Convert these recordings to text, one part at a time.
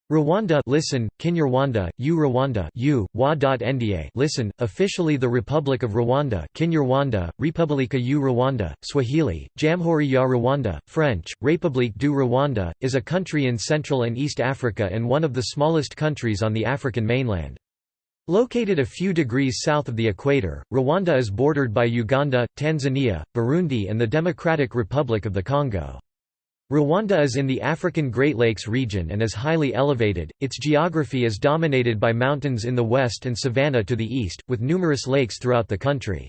Rwanda listen, Kinyarwanda, Rwanda wa.nda listen, officially the Republic of Rwanda Kinyarwanda, Republika y'u Rwanda, Swahili, Jamhuri ya Rwanda, French, République du Rwanda, is a country in Central and East Africa and one of the smallest countries on the African mainland. Located a few degrees south of the equator, Rwanda is bordered by Uganda, Tanzania, Burundi and the Democratic Republic of the Congo. Rwanda is in the African Great Lakes region and is highly elevated. Its geography is dominated by mountains in the west and savanna to the east, with numerous lakes throughout the country.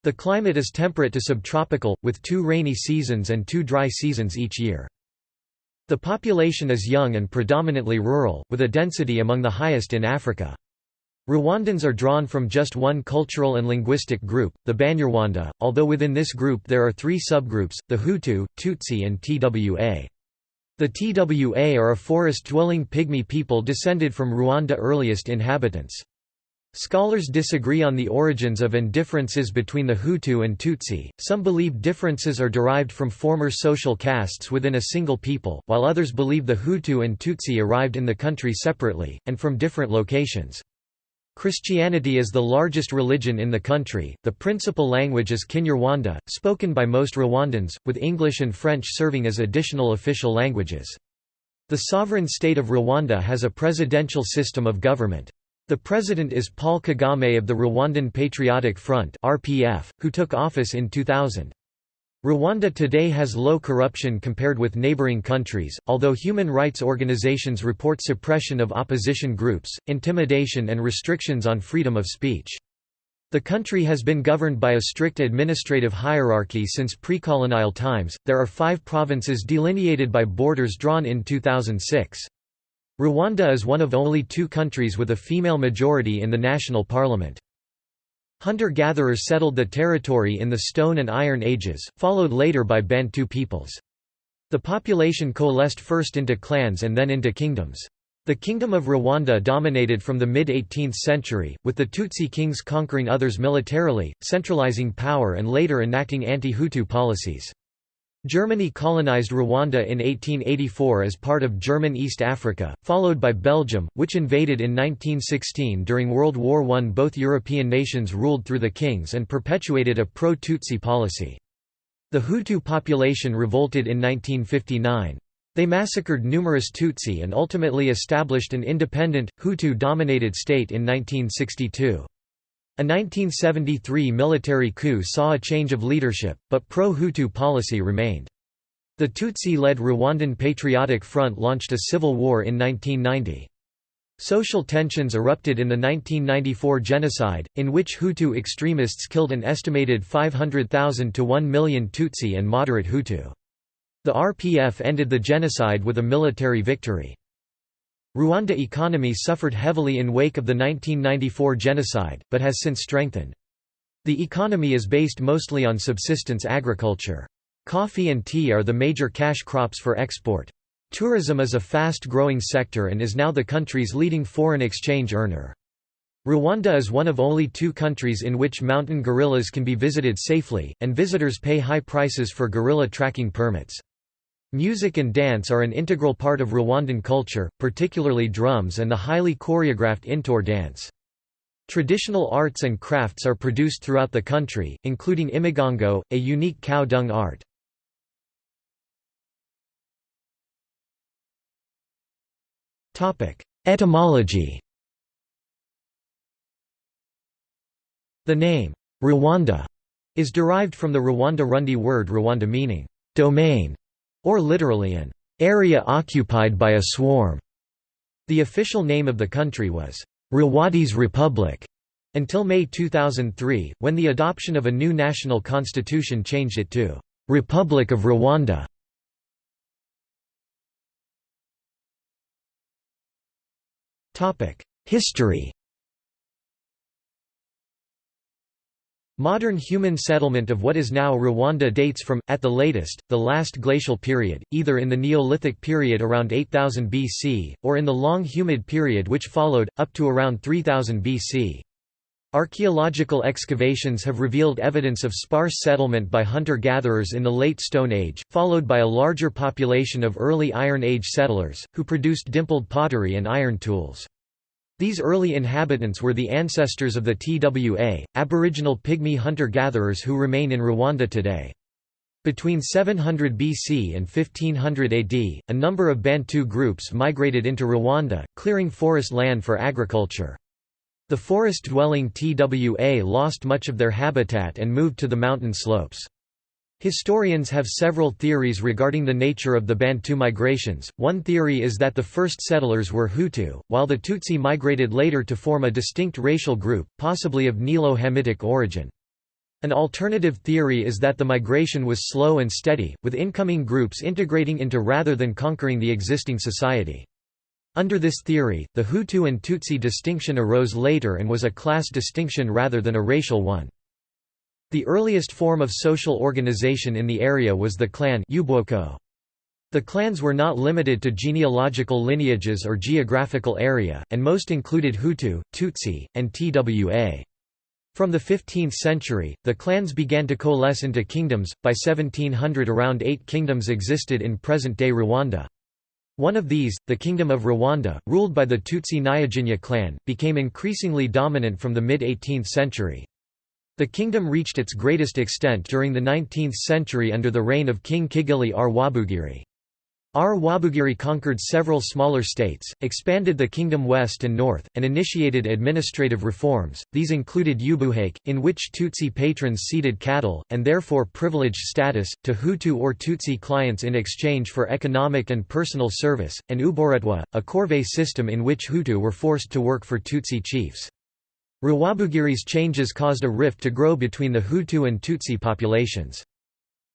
The climate is temperate to subtropical, with 2 rainy seasons and 2 dry seasons each year. The population is young and predominantly rural, with a density among the highest in Africa. Rwandans are drawn from just one cultural and linguistic group, the Banyarwanda, although within this group there are 3 subgroups, the Hutu, Tutsi and Twa. The Twa are a forest-dwelling pygmy people descended from Rwanda's earliest inhabitants. Scholars disagree on the origins of and differences between the Hutu and Tutsi. Some believe differences are derived from former social castes within a single people, while others believe the Hutu and Tutsi arrived in the country separately, and from different locations. Christianity is the largest religion in the country. The principal language is Kinyarwanda, spoken by most Rwandans, with English and French serving as additional official languages. The sovereign state of Rwanda has a presidential system of government. The president is Paul Kagame of the Rwandan Patriotic Front (RPF), who took office in 2000. Rwanda today has low corruption compared with neighboring countries, although human rights organizations report suppression of opposition groups, intimidation and restrictions on freedom of speech. The country has been governed by a strict administrative hierarchy since pre-colonial times. There are 5 provinces delineated by borders drawn in 2006. Rwanda is one of only 2 countries with a female majority in the national parliament. Hunter-gatherers settled the territory in the Stone and Iron Ages, followed later by Bantu peoples. The population coalesced first into clans and then into kingdoms. The Kingdom of Rwanda dominated from the mid-18th century, with the Tutsi kings conquering others militarily, centralizing power and later enacting anti-Hutu policies. Germany colonized Rwanda in 1884 as part of German East Africa, followed by Belgium, which invaded in 1916 during World War I. Both European nations ruled through the kings and perpetuated a pro-Tutsi policy. The Hutu population revolted in 1959. They massacred numerous Tutsi and ultimately established an independent, Hutu-dominated state in 1962. A 1973 military coup saw a change of leadership, but pro-Hutu policy remained. The Tutsi-led Rwandan Patriotic Front launched a civil war in 1990. Social tensions erupted in the 1994 genocide, in which Hutu extremists killed an estimated 500,000 to 1 million Tutsi and moderate Hutu. The RPF ended the genocide with a military victory. Rwanda economy suffered heavily in wake of the 1994 genocide, but has since strengthened. The economy is based mostly on subsistence agriculture. Coffee and tea are the major cash crops for export. Tourism is a fast-growing sector and is now the country's leading foreign exchange earner. Rwanda is one of only 2 countries in which mountain gorillas can be visited safely, and visitors pay high prices for gorilla tracking permits. Music and dance are an integral part of Rwandan culture, particularly drums and the highly choreographed Intour dance. Traditional arts and crafts are produced throughout the country, including imigongo, a unique cow dung art. Etymology. The name, Rwanda, is derived from the Rwanda-Rundi word Rwanda meaning, domain, or literally an area occupied by a swarm. The official name of the country was Rwandese Republic until May 2003, when the adoption of a new national constitution changed it to Republic of Rwanda. History. Modern human settlement of what is now Rwanda dates from, at the latest, the last glacial period, either in the Neolithic period around 8000 BC, or in the long humid period which followed, up to around 3000 BC. Archaeological excavations have revealed evidence of sparse settlement by hunter-gatherers in the Late Stone Age, followed by a larger population of early Iron Age settlers, who produced dimpled pottery and iron tools. These early inhabitants were the ancestors of the Twa, Aboriginal Pygmy hunter-gatherers who remain in Rwanda today. Between 700 BC and 1500 AD, a number of Bantu groups migrated into Rwanda, clearing forest land for agriculture. The forest-dwelling Twa lost much of their habitat and moved to the mountain slopes. Historians have several theories regarding the nature of the Bantu migrations. One theory is that the first settlers were Hutu, while the Tutsi migrated later to form a distinct racial group, possibly of Nilo-Hamitic origin. An alternative theory is that the migration was slow and steady, with incoming groups integrating into rather than conquering the existing society. Under this theory, the Hutu and Tutsi distinction arose later and was a class distinction rather than a racial one. The earliest form of social organization in the area was the clan ubwoko. The clans were not limited to genealogical lineages or geographical area, and most included Hutu, Tutsi, and Twa. From the 15th century, the clans began to coalesce into kingdoms. By 1700, around 8 kingdoms existed in present-day Rwanda. One of these, the Kingdom of Rwanda, ruled by the Tutsi Nyaginya clan, became increasingly dominant from the mid-18th century. The kingdom reached its greatest extent during the 19th century under the reign of King Kigeli Rwabugiri. Rwabugiri conquered several smaller states, expanded the kingdom west and north, and initiated administrative reforms. These included Ubuhake, in which Tutsi patrons ceded cattle, and therefore privileged status, to Hutu or Tutsi clients in exchange for economic and personal service, and Uboretwa, a corvée system in which Hutu were forced to work for Tutsi chiefs. Rwabugiri's changes caused a rift to grow between the Hutu and Tutsi populations.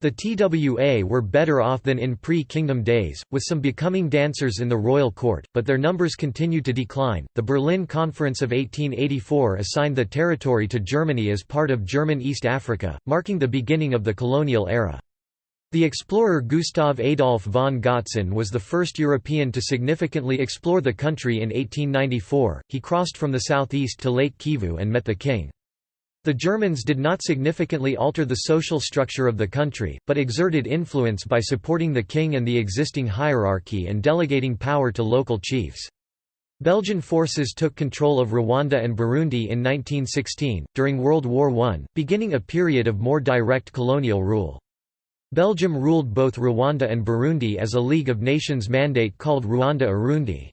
The Twa were better off than in pre-kingdom days, with some becoming dancers in the royal court, but their numbers continued to decline. The Berlin Conference of 1884 assigned the territory to Germany as part of German East Africa, marking the beginning of the colonial era. The explorer Gustav Adolf von Gotsen was the first European to significantly explore the country in 1894. He crossed from the southeast to Lake Kivu and met the king. The Germans did not significantly alter the social structure of the country, but exerted influence by supporting the king and the existing hierarchy and delegating power to local chiefs. Belgian forces took control of Rwanda and Burundi in 1916, during World War I, beginning a period of more direct colonial rule. Belgium ruled both Rwanda and Burundi as a League of Nations mandate called Rwanda-Urundi.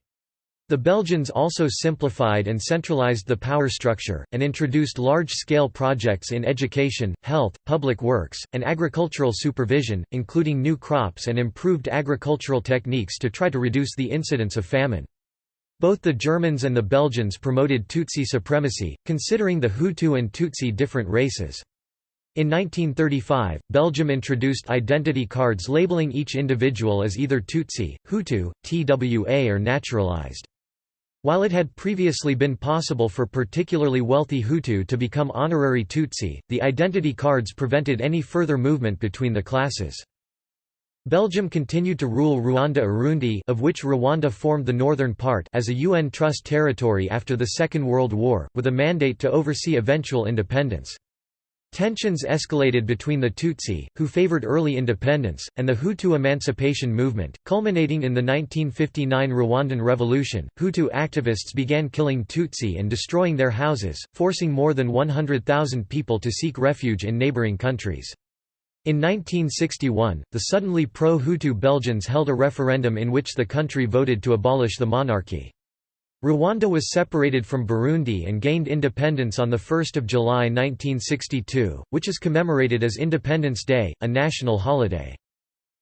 The Belgians also simplified and centralized the power structure, and introduced large-scale projects in education, health, public works, and agricultural supervision, including new crops and improved agricultural techniques to try to reduce the incidence of famine. Both the Germans and the Belgians promoted Tutsi supremacy, considering the Hutu and Tutsi different races. In 1935, Belgium introduced identity cards labeling each individual as either Tutsi, Hutu, Twa or naturalized. While it had previously been possible for particularly wealthy Hutu to become honorary Tutsi, the identity cards prevented any further movement between the classes. Belgium continued to rule Rwanda-Urundi, of which Rwanda formed the northern part, as a UN Trust territory after the Second World War, with a mandate to oversee eventual independence. Tensions escalated between the Tutsi, who favored early independence, and the Hutu emancipation movement, culminating in the 1959 Rwandan Revolution. Hutu activists began killing Tutsi and destroying their houses, forcing more than 100,000 people to seek refuge in neighboring countries. In 1961, the suddenly pro-Hutu Belgians held a referendum in which the country voted to abolish the monarchy. Rwanda was separated from Burundi and gained independence on 1 July 1962, which is commemorated as Independence Day, a national holiday.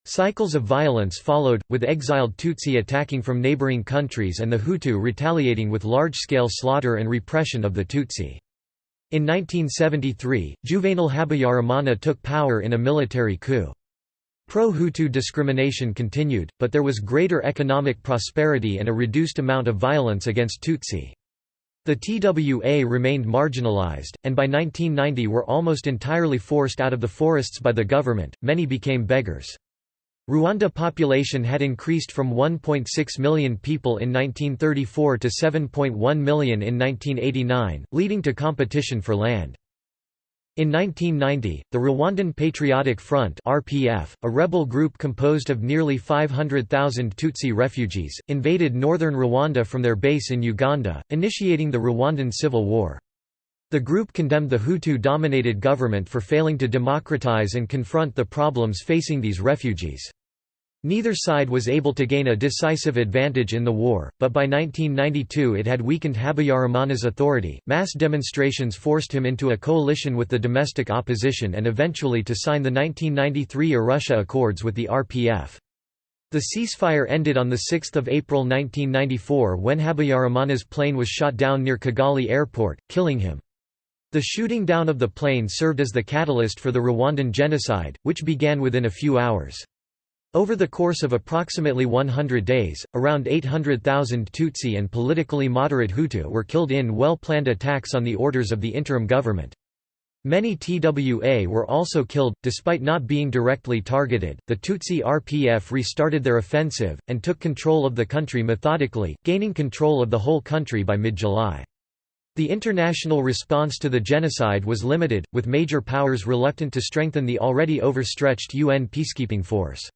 Cycles of violence followed, with exiled Tutsi attacking from neighboring countries and the Hutu retaliating with large-scale slaughter and repression of the Tutsi. In 1973, Juvenal Habyarimana took power in a military coup. Pro-Hutu discrimination continued, but there was greater economic prosperity and a reduced amount of violence against Tutsi. The Twa remained marginalized, and by 1990 were almost entirely forced out of the forests by the government. Many became beggars. Rwanda population had increased from 1.6 million people in 1934 to 7.1 million in 1989, leading to competition for land. In 1990, the Rwandan Patriotic Front (RPF), a rebel group composed of nearly 500,000 Tutsi refugees, invaded northern Rwanda from their base in Uganda, initiating the Rwandan Civil War. The group condemned the Hutu-dominated government for failing to democratize and confront the problems facing these refugees. Neither side was able to gain a decisive advantage in the war, but by 1992 it had weakened Habyarimana's authority. Mass demonstrations forced him into a coalition with the domestic opposition and eventually to sign the 1993 Arusha Accords with the RPF. The ceasefire ended on 6 April 1994 when Habyarimana's plane was shot down near Kigali airport, killing him. The shooting down of the plane served as the catalyst for the Rwandan genocide, which began within a few hours. Over the course of approximately 100 days, around 800,000 Tutsi and politically moderate Hutu were killed in well-planned attacks on the orders of the interim government. Many TWA were also killed, despite not being directly targeted. The Tutsi RPF restarted their offensive, and took control of the country methodically, gaining control of the whole country by mid-July. The international response to the genocide was limited, with major powers reluctant to strengthen the already overstretched UN peacekeeping force.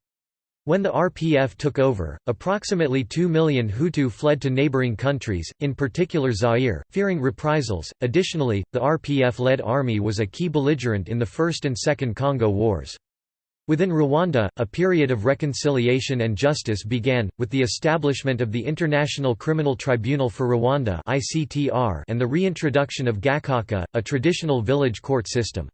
When the RPF took over, approximately 2 million Hutu fled to neighboring countries, in particular Zaire, fearing reprisals. Additionally, the RPF-led army was a key belligerent in the First and Second Congo Wars. Within Rwanda, a period of reconciliation and justice began, with the establishment of the International Criminal Tribunal for Rwanda and the reintroduction of Gacaca, a traditional village court system.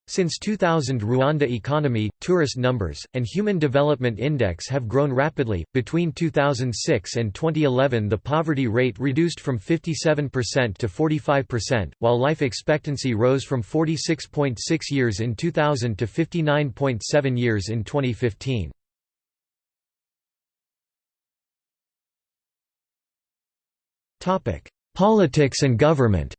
Since 2000, Rwanda economy, tourist numbers, and Human Development Index have grown rapidly. Between 2006 and 2011, the poverty rate reduced from 57% to 45%, while life expectancy rose from 46.6 years in 2000 to 59.7 years in 2015. Topic: Politics and government.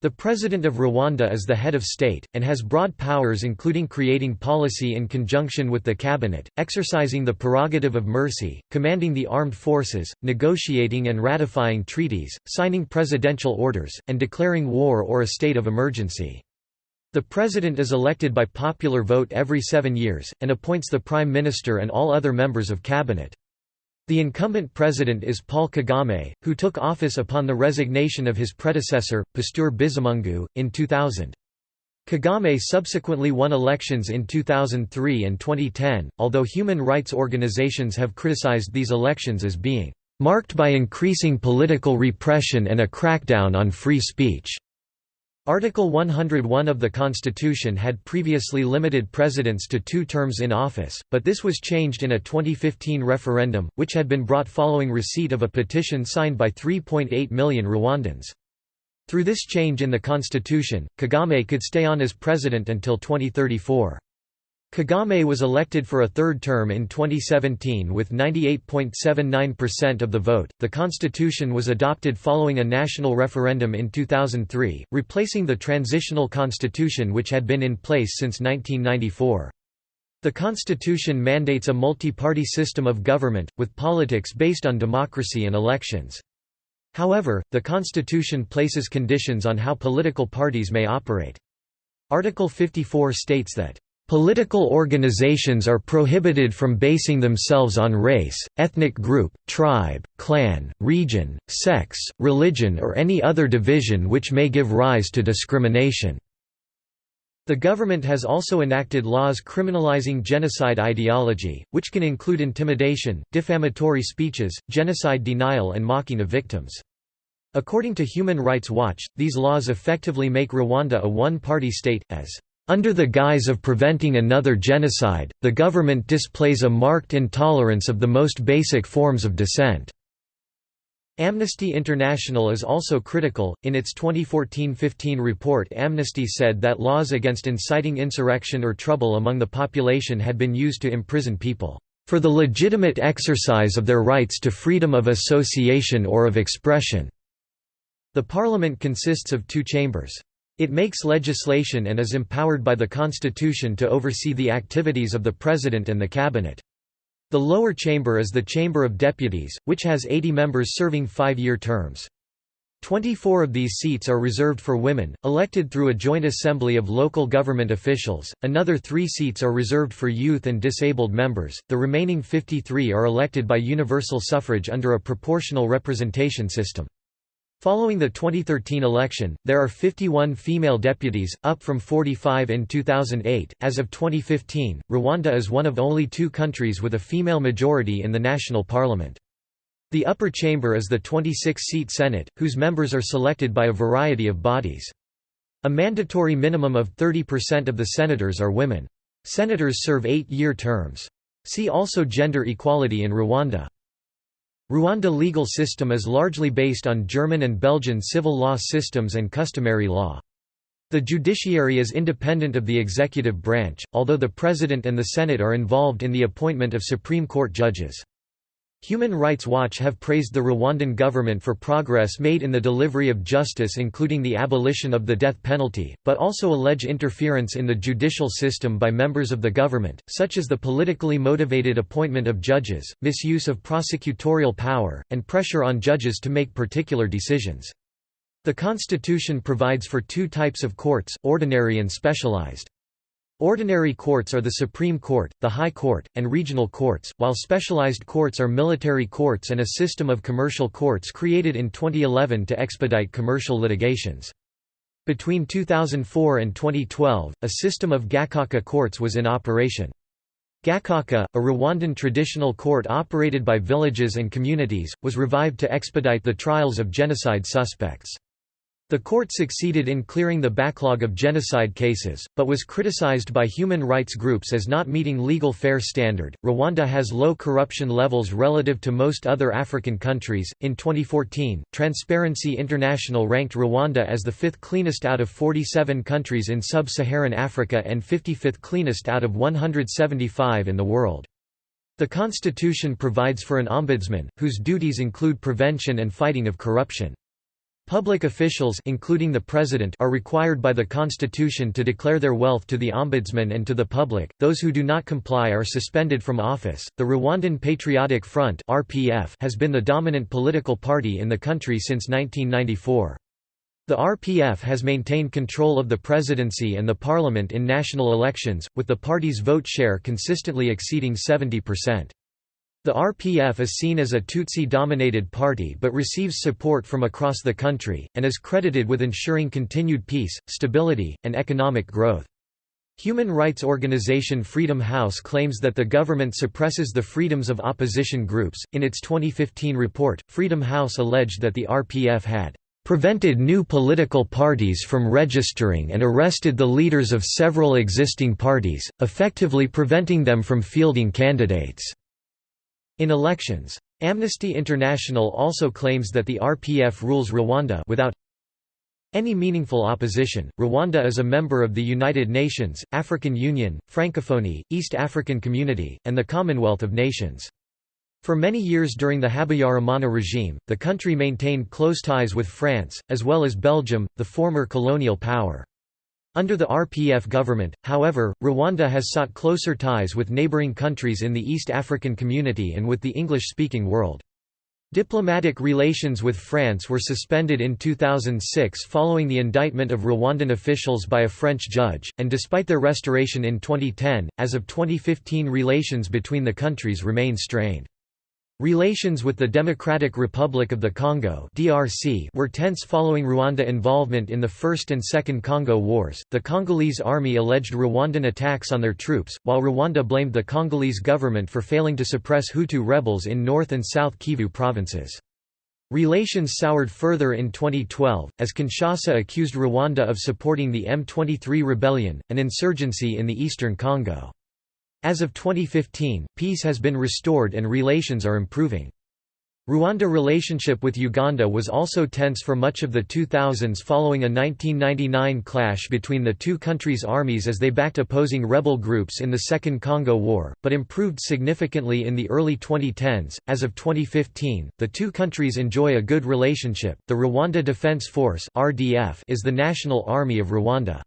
The President of Rwanda is the head of state, and has broad powers including creating policy in conjunction with the cabinet, exercising the prerogative of mercy, commanding the armed forces, negotiating and ratifying treaties, signing presidential orders, and declaring war or a state of emergency. The President is elected by popular vote every 7 years, and appoints the Prime Minister and all other members of cabinet. The incumbent president is Paul Kagame, who took office upon the resignation of his predecessor, Pasteur Bizimungu, in 2000. Kagame subsequently won elections in 2003 and 2010, although human rights organizations have criticized these elections as being marked by increasing political repression and a crackdown on free speech. Article 101 of the Constitution had previously limited presidents to 2 terms in office, but this was changed in a 2015 referendum, which had been brought following receipt of a petition signed by 3.8 million Rwandans. Through this change in the constitution, Kagame could stay on as president until 2034. Kagame was elected for a 3rd term in 2017 with 98.79% of the vote. The constitution was adopted following a national referendum in 2003, replacing the transitional constitution which had been in place since 1994. The constitution mandates a multi-party system of government, with politics based on democracy and elections. However, the constitution places conditions on how political parties may operate. Article 54 states that political organizations are prohibited from basing themselves on race, ethnic group, tribe, clan, region, sex, religion or any other division which may give rise to discrimination. The government has also enacted laws criminalizing genocide ideology, which can include intimidation, defamatory speeches, genocide denial and mocking of victims. According to Human Rights Watch, these laws effectively make Rwanda a one-party state, as under the guise of preventing another genocide, the government displays a marked intolerance of the most basic forms of dissent. Amnesty International is also critical. In its 2014-15 report, Amnesty said that laws against inciting insurrection or trouble among the population had been used to imprison people for the legitimate exercise of their rights to freedom of association or of expression. The parliament consists of 2 chambers. It makes legislation and is empowered by the Constitution to oversee the activities of the President and the Cabinet. The lower chamber is the Chamber of Deputies, which has 80 members serving 5-year terms. 24 of these seats are reserved for women, elected through a joint assembly of local government officials. Another 3 seats are reserved for youth and disabled members. The remaining 53 are elected by universal suffrage under a proportional representation system. Following the 2013 election, there are 51 female deputies, up from 45 in 2008. As of 2015, Rwanda is one of only 2 countries with a female majority in the national parliament. The upper chamber is the 26-seat Senate, whose members are selected by a variety of bodies. A mandatory minimum of 30% of the senators are women. Senators serve 8-year terms. See also gender equality in Rwanda. Rwanda legal system is largely based on German and Belgian civil law systems and customary law. The judiciary is independent of the executive branch, although the President and the Senate are involved in the appointment of Supreme Court judges. Human Rights Watch have praised the Rwandan government for progress made in the delivery of justice, including the abolition of the death penalty, but also allege interference in the judicial system by members of the government, such as the politically motivated appointment of judges, misuse of prosecutorial power, and pressure on judges to make particular decisions. The Constitution provides for 2 types of courts, ordinary and specialized. Ordinary courts are the Supreme Court, the High Court, and regional courts, while specialized courts are military courts and a system of commercial courts created in 2011 to expedite commercial litigations. Between 2004 and 2012, a system of Gacaca courts was in operation. Gacaca, a Rwandan traditional court operated by villages and communities, was revived to expedite the trials of genocide suspects. The court succeeded in clearing the backlog of genocide cases, but was criticized by human rights groups as not meeting legal fair standard. Rwanda has low corruption levels relative to most other African countries. In 2014, Transparency International ranked Rwanda as the 5th cleanest out of 47 countries in sub-Saharan Africa and 55th cleanest out of 175 in the world. The Constitution provides for an ombudsman, whose duties include prevention and fighting of corruption. Public officials, including the President, are required by the Constitution to declare their wealth to the Ombudsman and to the public. Those who do not comply are suspended from office. The Rwandan Patriotic Front (RPF) has been the dominant political party in the country since 1994. The RPF has maintained control of the presidency and the parliament in national elections, with the party's vote share consistently exceeding 70%. The RPF is seen as a Tutsi-dominated party but receives support from across the country, and is credited with ensuring continued peace, stability, and economic growth. Human rights organization Freedom House claims that the government suppresses the freedoms of opposition groups. In its 2015 report, Freedom House alleged that the RPF had prevented new political parties from registering and arrested the leaders of several existing parties, effectively preventing them from fielding candidates in elections. Amnesty International also claims that the RPF rules Rwanda without any meaningful opposition. Rwanda is a member of the United Nations, African Union, Francophonie, East African Community, and the Commonwealth of Nations. For many years during the Habyarimana regime, the country maintained close ties with France, as well as Belgium, the former colonial power. Under the RPF government, however, Rwanda has sought closer ties with neighboring countries in the East African Community and with the English-speaking world. Diplomatic relations with France were suspended in 2006 following the indictment of Rwandan officials by a French judge, and despite their restoration in 2010, as of 2015 relations between the countries remain strained. Relations with the Democratic Republic of the Congo (DRC) were tense following Rwanda involvement in the First and Second Congo Wars. The Congolese army alleged Rwandan attacks on their troops, while Rwanda blamed the Congolese government for failing to suppress Hutu rebels in North and South Kivu provinces. Relations soured further in 2012, as Kinshasa accused Rwanda of supporting the M23 rebellion, an insurgency in the eastern Congo. As of 2015, peace has been restored and relations are improving. Rwanda's relationship with Uganda was also tense for much of the 2000s following a 1999 clash between the two countries' armies as they backed opposing rebel groups in the Second Congo War, but improved significantly in the early 2010s. As of 2015, the two countries enjoy a good relationship. The Rwanda Defense Force (RDF) is the national army of Rwanda.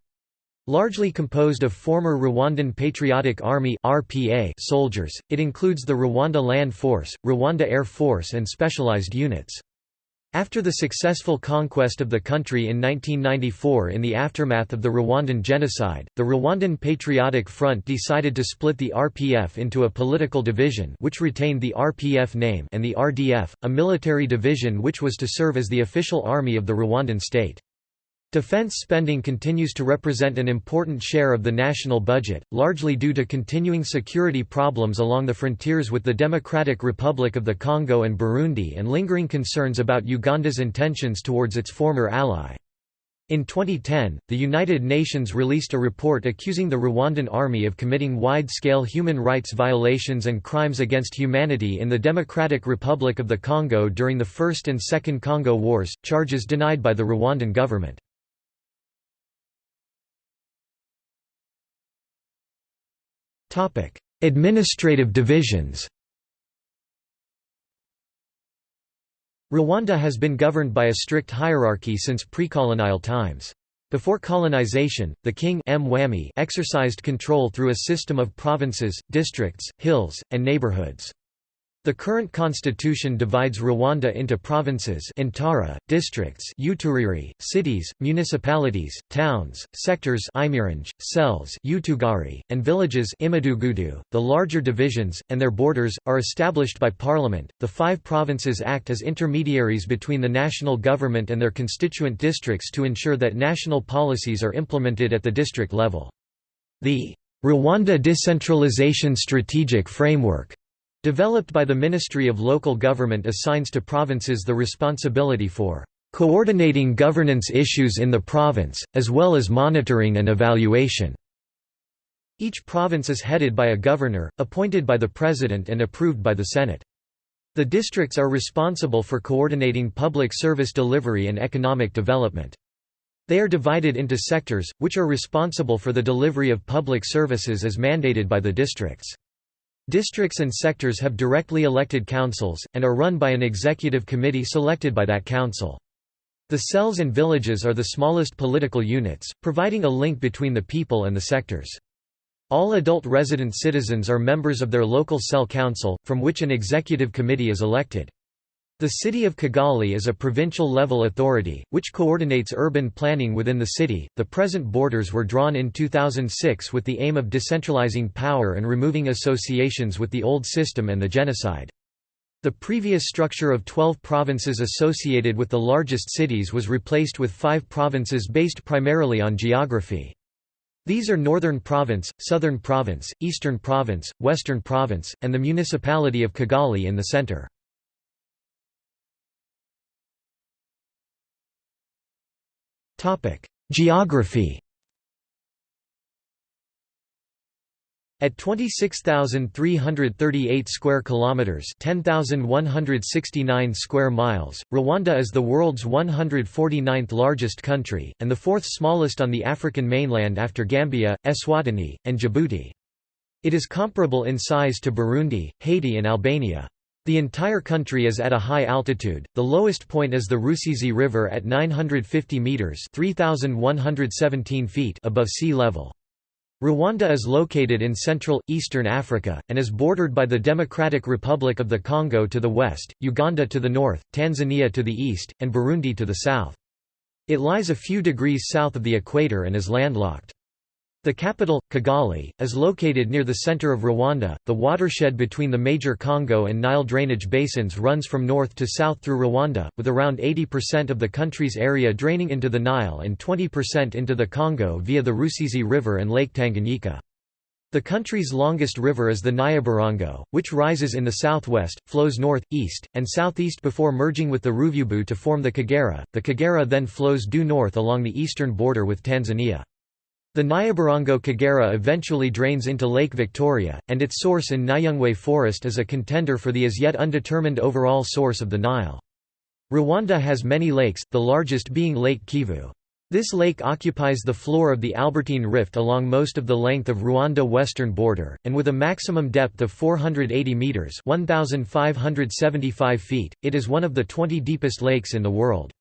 Largely composed of former Rwandan Patriotic Army (RPA) soldiers, it includes the Rwanda Land Force, Rwanda Air Force and specialized units. After the successful conquest of the country in 1994 in the aftermath of the Rwandan genocide, the Rwandan Patriotic Front decided to split the RPF into a political division which retained the RPF name and the RDF, a military division which was to serve as the official army of the Rwandan state. Defense spending continues to represent an important share of the national budget, largely due to continuing security problems along the frontiers with the Democratic Republic of the Congo and Burundi and lingering concerns about Uganda's intentions towards its former ally. In 2010, the United Nations released a report accusing the Rwandan army of committing wide-scale human rights violations and crimes against humanity in the Democratic Republic of the Congo during the First and Second Congo Wars, charges denied by the Rwandan government. Administrative divisions. Rwanda has been governed by a strict hierarchy since pre-colonial times. Before colonization, the king Mwami exercised control through a system of provinces, districts, hills, and neighborhoods. The current constitution divides Rwanda into provinces Intara, districts Uturiri, cities, municipalities, towns, sectors Imirange, cells Utugari, and villages Imidugudu. The larger divisions, and their borders, are established by parliament. The 5 provinces act as intermediaries between the national government and their constituent districts to ensure that national policies are implemented at the district level. The Rwanda Decentralization Strategic Framework, developed by the Ministry of Local Government, assigns to provinces the responsibility for coordinating governance issues in the province, as well as monitoring and evaluation. Each province is headed by a governor, appointed by the president and approved by the Senate. The districts are responsible for coordinating public service delivery and economic development. They are divided into sectors, which are responsible for the delivery of public services as mandated by the districts. Districts and sectors have directly elected councils, and are run by an executive committee selected by that council. The cells and villages are the smallest political units, providing a link between the people and the sectors. All adult resident citizens are members of their local cell council, from which an executive committee is elected. The city of Kigali is a provincial-level authority, which coordinates urban planning within the city. The present borders were drawn in 2006 with the aim of decentralizing power and removing associations with the old system and the genocide. The previous structure of 12 provinces associated with the largest cities was replaced with 5 provinces based primarily on geography. These are Northern Province, Southern Province, Eastern Province, Western Province, and the municipality of Kigali in the center. Geography. At 26,338 square kilometers, 10,169 square miles, Rwanda is the world's 149th largest country and the 4th smallest on the African mainland after Gambia, Eswatini, and Djibouti. It is comparable in size to Burundi, Haiti and Albania. The entire country is at a high altitude. The lowest point is the Rusizi River at 950 meters (3,117 feet) above sea level. Rwanda is located in central, eastern Africa, and is bordered by the Democratic Republic of the Congo to the west, Uganda to the north, Tanzania to the east, and Burundi to the south. It lies a few degrees south of the equator and is landlocked. The capital, Kigali, is located near the center of Rwanda. The watershed between the major Congo and Nile drainage basins runs from north to south through Rwanda, with around 80% of the country's area draining into the Nile and 20% into the Congo via the Rusizi River and Lake Tanganyika. The country's longest river is the Nyabarongo, which rises in the southwest, flows north, east, and southeast before merging with the Ruvubu to form the Kagera. The Kagera then flows due north along the eastern border with Tanzania. The Nyabarongo Kagera eventually drains into Lake Victoria, and its source in Nyungwe Forest is a contender for the as yet undetermined overall source of the Nile. Rwanda has many lakes, the largest being Lake Kivu. This lake occupies the floor of the Albertine Rift along most of the length of Rwanda's western border, and with a maximum depth of 480 metres (1,575 feet), it is one of the 20 deepest lakes in the world.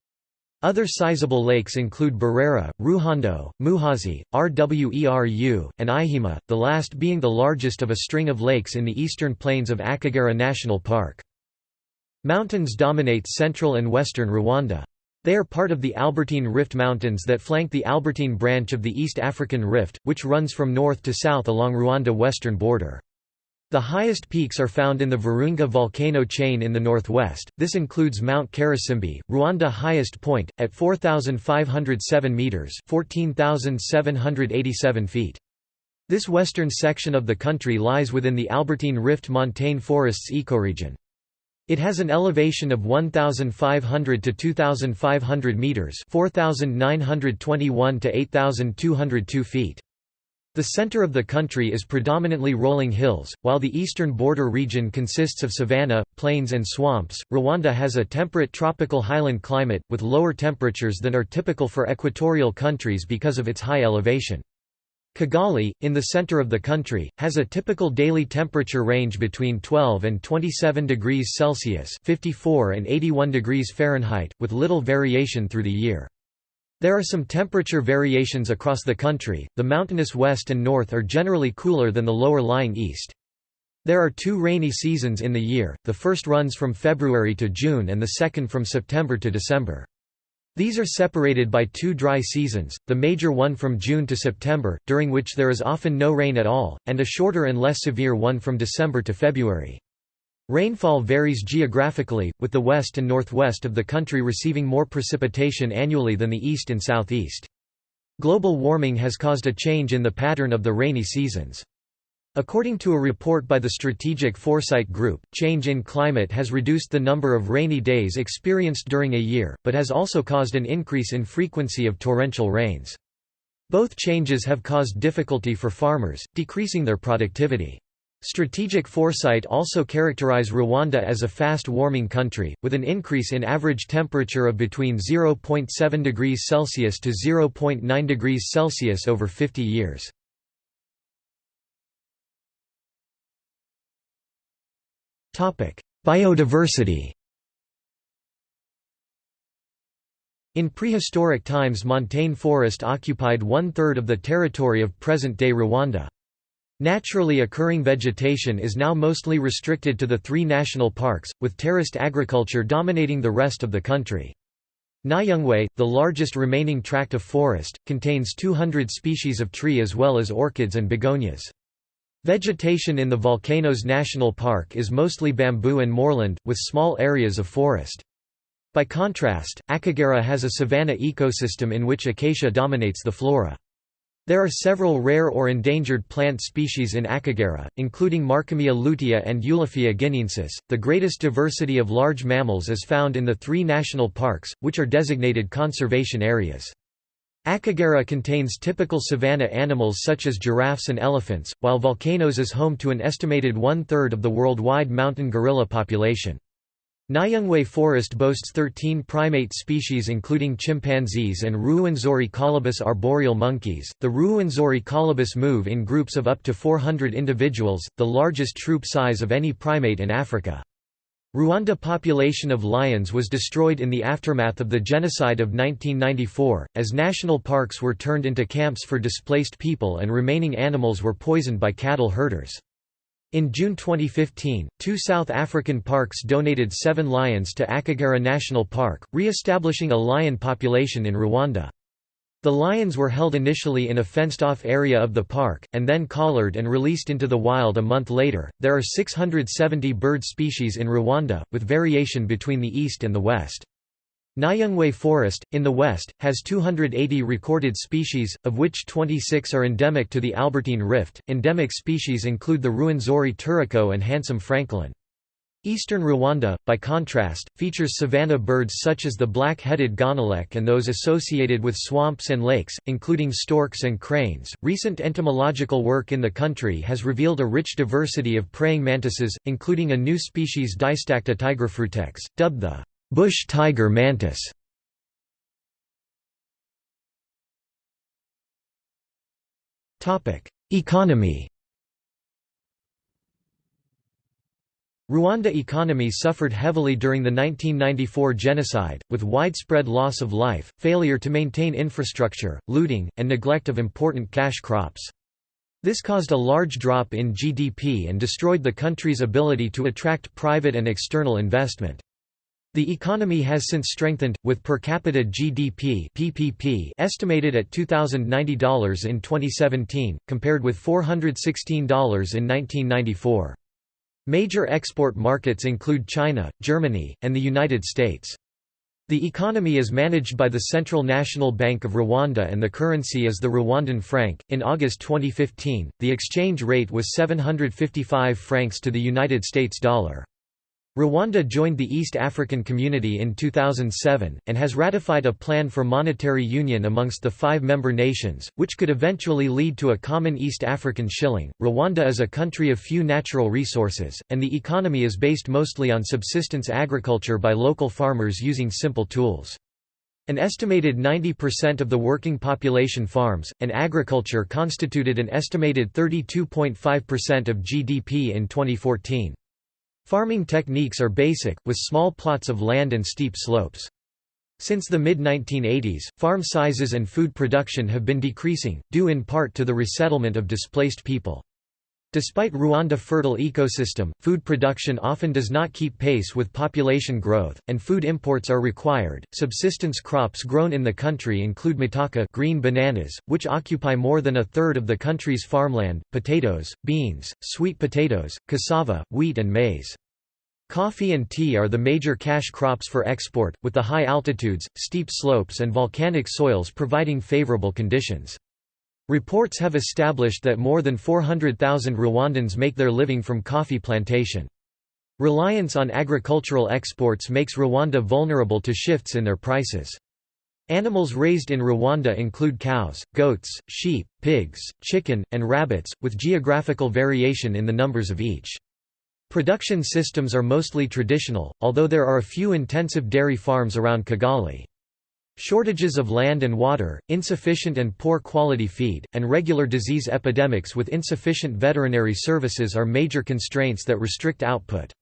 Other sizable lakes include Burera, Ruhondo, Muhazi, Rweru, and Ihima, the last being the largest of a string of lakes in the eastern plains of Akagera National Park. Mountains dominate central and western Rwanda. They are part of the Albertine Rift Mountains that flank the Albertine branch of the East African Rift, which runs from north to south along Rwanda's western border. The highest peaks are found in the Virunga volcano chain in the northwest. This includes Mount Karisimbi, Rwanda's highest point, at 4,507 metres (14,787 feet). This western section of the country lies within the Albertine Rift montane forests ecoregion. It has an elevation of 1,500 to 2,500 metres (4,921 to 8,202 feet). The center of the country is predominantly rolling hills, while the eastern border region consists of savanna, plains and swamps. Rwanda has a temperate tropical highland climate, with lower temperatures than are typical for equatorial countries because of its high elevation. Kigali, in the center of the country, has a typical daily temperature range between 12 and 27 degrees Celsius (54 and 81 degrees Fahrenheit), with little variation through the year. There are some temperature variations across the country. The mountainous west and north are generally cooler than the lower-lying east. There are 2 rainy seasons in the year, the first runs from February to June and the second from September to December. These are separated by 2 dry seasons, the major one from June to September, during which there is often no rain at all, and a shorter and less severe one from December to February. Rainfall varies geographically, with the west and northwest of the country receiving more precipitation annually than the east and southeast. Global warming has caused a change in the pattern of the rainy seasons. According to a report by the Strategic Foresight Group, change in climate has reduced the number of rainy days experienced during a year, but has also caused an increase in frequency of torrential rains. Both changes have caused difficulty for farmers, decreasing their productivity. Strategic Foresight also characterize Rwanda as a fast-warming country, with an increase in average temperature of between 0.7 degrees Celsius to 0.9 degrees Celsius over 50 years. Biodiversity. In prehistoric times, montane forest occupied 1/3 of the territory of present-day Rwanda. Naturally occurring vegetation is now mostly restricted to the 3 national parks, with terraced agriculture dominating the rest of the country. Nyungwe, the largest remaining tract of forest, contains 200 species of tree as well as orchids and begonias. Vegetation in the Volcanoes National Park is mostly bamboo and moorland, with small areas of forest. By contrast, Akagera has a savanna ecosystem in which acacia dominates the flora. There are several rare or endangered plant species in Akagera, including Markhomia lutea and Eulophia guineensis. The greatest diversity of large mammals is found in the 3 national parks, which are designated conservation areas. Akagera contains typical savanna animals such as giraffes and elephants, while Volcanoes is home to an estimated 1/3 of the worldwide mountain gorilla population. Nyungwe Forest boasts 13 primate species including chimpanzees and Rwenzori colobus arboreal monkeys. The Rwenzori colobus move in groups of up to 400 individuals, the largest troop size of any primate in Africa. Rwanda population of lions was destroyed in the aftermath of the genocide of 1994, as national parks were turned into camps for displaced people and remaining animals were poisoned by cattle herders. In June 2015, 2 South African parks donated 7 lions to Akagera National Park, re-establishing a lion population in Rwanda. The lions were held initially in a fenced-off area of the park, and then collared and released into the wild a month later. There are 670 bird species in Rwanda, with variation between the east and the west. Nyungwe Forest, in the west, has 280 recorded species, of which 26 are endemic to the Albertine Rift. Endemic species include the Rwenzori turaco and handsome francolin. Eastern Rwanda, by contrast, features savanna birds such as the black-headed gonolek and those associated with swamps and lakes, including storks and cranes. Recent entomological work in the country has revealed a rich diversity of praying mantises, including a new species Distacta tigrifrutex, dubbed the bush tiger mantis. Economy. Rwanda economy suffered heavily during the 1994 genocide, with widespread loss of life, failure to maintain infrastructure, looting, and neglect of important cash crops. This caused a large drop in GDP and destroyed the country's ability to attract private and external investment. The economy has since strengthened, with per capita GDP (PPP) estimated at $2,090 in 2017, compared with $416 in 1994. Major export markets include China, Germany, and the United States. The economy is managed by the Central National Bank of Rwanda and the currency is the Rwandan franc. In August 2015, the exchange rate was 755 francs to the United States dollar. Rwanda joined the East African Community in 2007, and has ratified a plan for monetary union amongst the 5 member nations, which could eventually lead to a common East African shilling. Rwanda is a country of few natural resources, and the economy is based mostly on subsistence agriculture by local farmers using simple tools. An estimated 90% of the working population farms, and agriculture constituted an estimated 32.5% of GDP in 2014. Farming techniques are basic, with small plots of land and steep slopes. Since the mid-1980s, farm sizes and food production have been decreasing, due in part to the resettlement of displaced people. Despite Rwanda's fertile ecosystem, food production often does not keep pace with population growth, and food imports are required. Subsistence crops grown in the country include mataka, green bananas, which occupy more than a third of the country's farmland, potatoes, beans, sweet potatoes, cassava, wheat and maize. Coffee and tea are the major cash crops for export, with the high altitudes, steep slopes and volcanic soils providing favorable conditions. Reports have established that more than 400,000 Rwandans make their living from coffee plantation. Reliance on agricultural exports makes Rwanda vulnerable to shifts in their prices. Animals raised in Rwanda include cows, goats, sheep, pigs, chicken, and rabbits, with geographical variation in the numbers of each. Production systems are mostly traditional, although there are a few intensive dairy farms around Kigali. Shortages of land and water, insufficient and poor quality feed, and regular disease epidemics with insufficient veterinary services are major constraints that restrict output.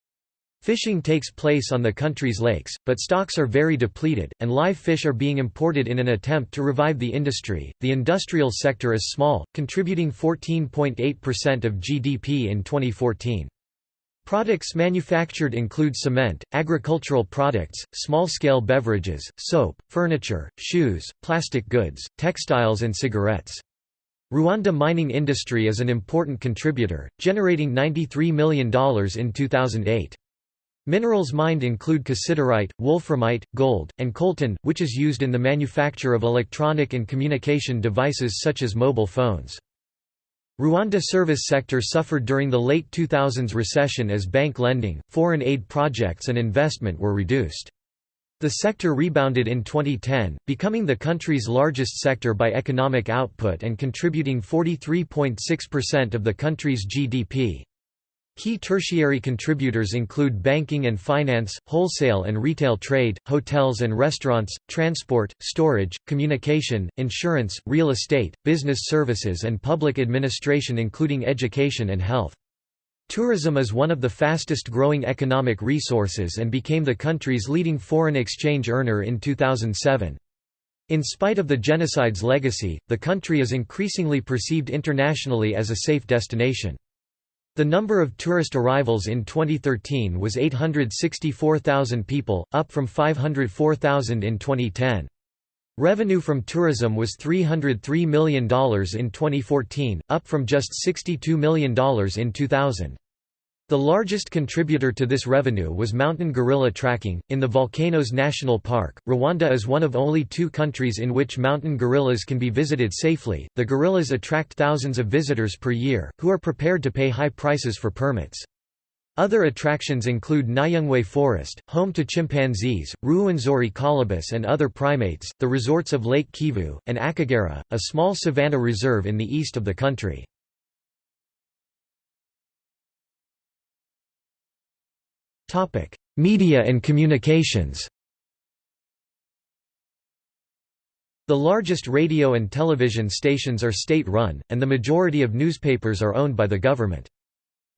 Fishing takes place on the country's lakes, but stocks are very depleted, and live fish are being imported in an attempt to revive the industry. The industrial sector is small, contributing 14.8% of GDP in 2014. Products manufactured include cement, agricultural products, small-scale beverages, soap, furniture, shoes, plastic goods, textiles and cigarettes. Rwanda mining industry is an important contributor, generating $93 million in 2008. Minerals mined include cassiterite, wolframite, gold, and coltan, which is used in the manufacture of electronic and communication devices such as mobile phones. Rwanda's service sector suffered during the late 2000s recession as bank lending, foreign aid projects and investment were reduced. The sector rebounded in 2010, becoming the country's largest sector by economic output and contributing 43.6% of the country's GDP. Key tertiary contributors include banking and finance, wholesale and retail trade, hotels and restaurants, transport, storage, communication, insurance, real estate, business services and public administration including education and health. Tourism is one of the fastest growing economic resources and became the country's leading foreign exchange earner in 2007. In spite of the genocide's legacy, the country is increasingly perceived internationally as a safe destination. The number of tourist arrivals in 2013 was 864,000 people, up from 504,000 in 2010. Revenue from tourism was $303 million in 2014, up from just $62 million in 2000. The largest contributor to this revenue was mountain gorilla tracking. In the Volcanoes National Park, Rwanda is one of only 2 countries in which mountain gorillas can be visited safely. The gorillas attract thousands of visitors per year, who are prepared to pay high prices for permits. Other attractions include Nyungwe Forest, home to chimpanzees, Ruwenzori colobus and other primates, the resorts of Lake Kivu, and Akagera, a small savanna reserve in the east of the country. Media and communications. The largest radio and television stations are state-run, and the majority of newspapers are owned by the government.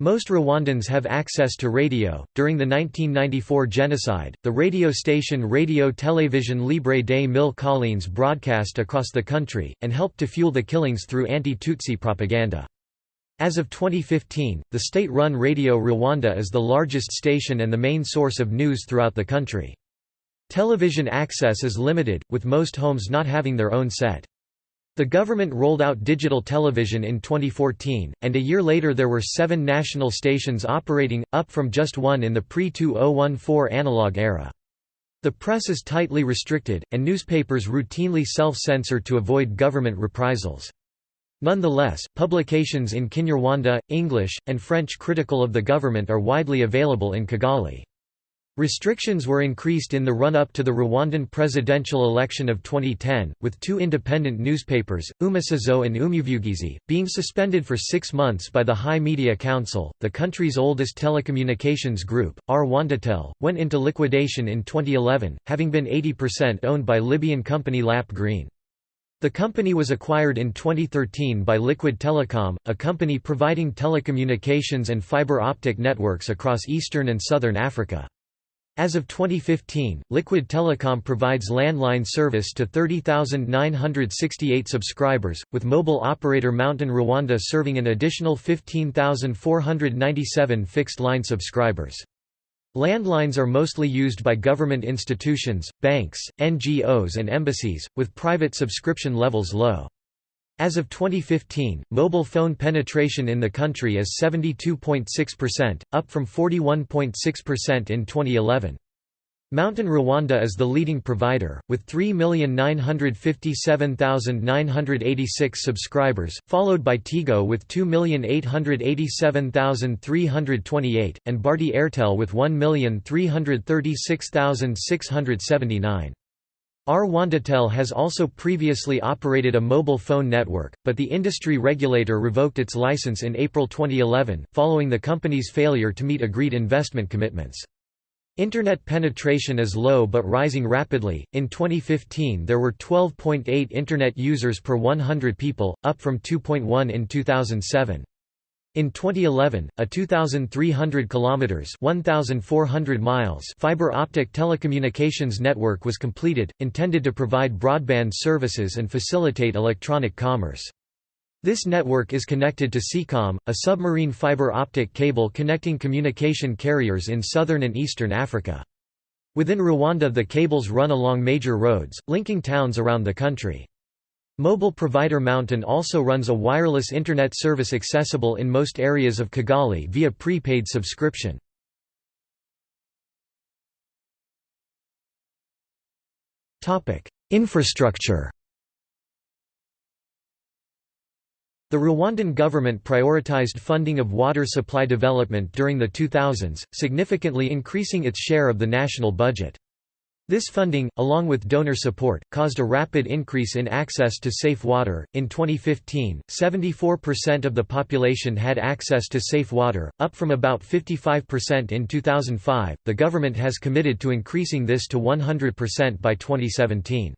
Most Rwandans have access to radio. During the 1994 genocide, the radio station Radio Télévision Libre des Mille Collines broadcast across the country, and helped to fuel the killings through anti-Tutsi propaganda. As of 2015, the state-run Radio Rwanda is the largest station and the main source of news throughout the country. Television access is limited, with most homes not having their own set. The government rolled out digital television in 2014, and a year later there were 7 national stations operating, up from just 1 in the pre-2014 analog era. The press is tightly restricted, and newspapers routinely self-censor to avoid government reprisals. Nonetheless, publications in Kinyarwanda, English, and French critical of the government are widely available in Kigali. Restrictions were increased in the run-up to the Rwandan presidential election of 2010, with 2 independent newspapers, Umusizo and Umuvugizi, being suspended for 6 months by the High Media Council. The country's oldest telecommunications group, Rwandatel, went into liquidation in 2011, having been 80% owned by Libyan company Lap Green. The company was acquired in 2013 by Liquid Telecom, a company providing telecommunications and fiber optic networks across eastern and southern Africa. As of 2015, Liquid Telecom provides landline service to 30,968 subscribers, with mobile operator Mountain Rwanda serving an additional 15,497 fixed-line subscribers. Landlines are mostly used by government institutions, banks, NGOs and embassies, with private subscription levels low. As of 2015, mobile phone penetration in the country is 72.6%, up from 41.6% in 2011. Mountain Rwanda is the leading provider, with 3,957,986 subscribers, followed by Tigo with 2,887,328, and Bharti Airtel with 1,336,679. Rwandatel has also previously operated a mobile phone network, but the industry regulator revoked its license in April 2011, following the company's failure to meet agreed investment commitments. Internet penetration is low but rising rapidly. In 2015, there were 12.8 Internet users per 100 people, up from 2.1 in 2007. In 2011, a 2,300 kilometers (1,400 miles) fiber optic telecommunications network was completed, intended to provide broadband services and facilitate electronic commerce. This network is connected to SEACOM, a submarine fiber optic cable connecting communication carriers in southern and eastern Africa. Within Rwanda, the cables run along major roads, linking towns around the country. Mobile provider Mountain also runs a wireless Internet service accessible in most areas of Kigali via prepaid subscription. Infrastructure. The Rwandan government prioritized funding of water supply development during the 2000s, significantly increasing its share of the national budget. This funding, along with donor support, caused a rapid increase in access to safe water. In 2015, 74% of the population had access to safe water, up from about 55% in 2005. The government has committed to increasing this to 100% by 2017.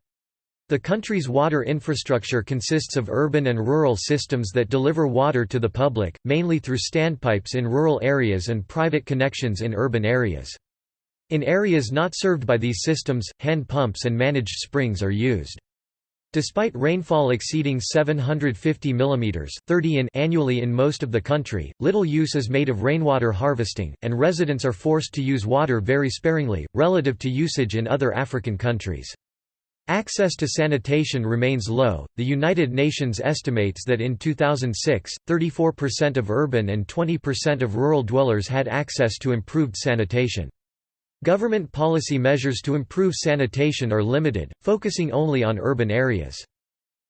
The country's water infrastructure consists of urban and rural systems that deliver water to the public, mainly through standpipes in rural areas and private connections in urban areas. In areas not served by these systems, hand pumps and managed springs are used. Despite rainfall exceeding 750 mm (30 in) annually in most of the country, little use is made of rainwater harvesting, and residents are forced to use water very sparingly, relative to usage in other African countries. Access to sanitation remains low. The United Nations estimates that in 2006, 34% of urban and 20% of rural dwellers had access to improved sanitation. Government policy measures to improve sanitation are limited, focusing only on urban areas.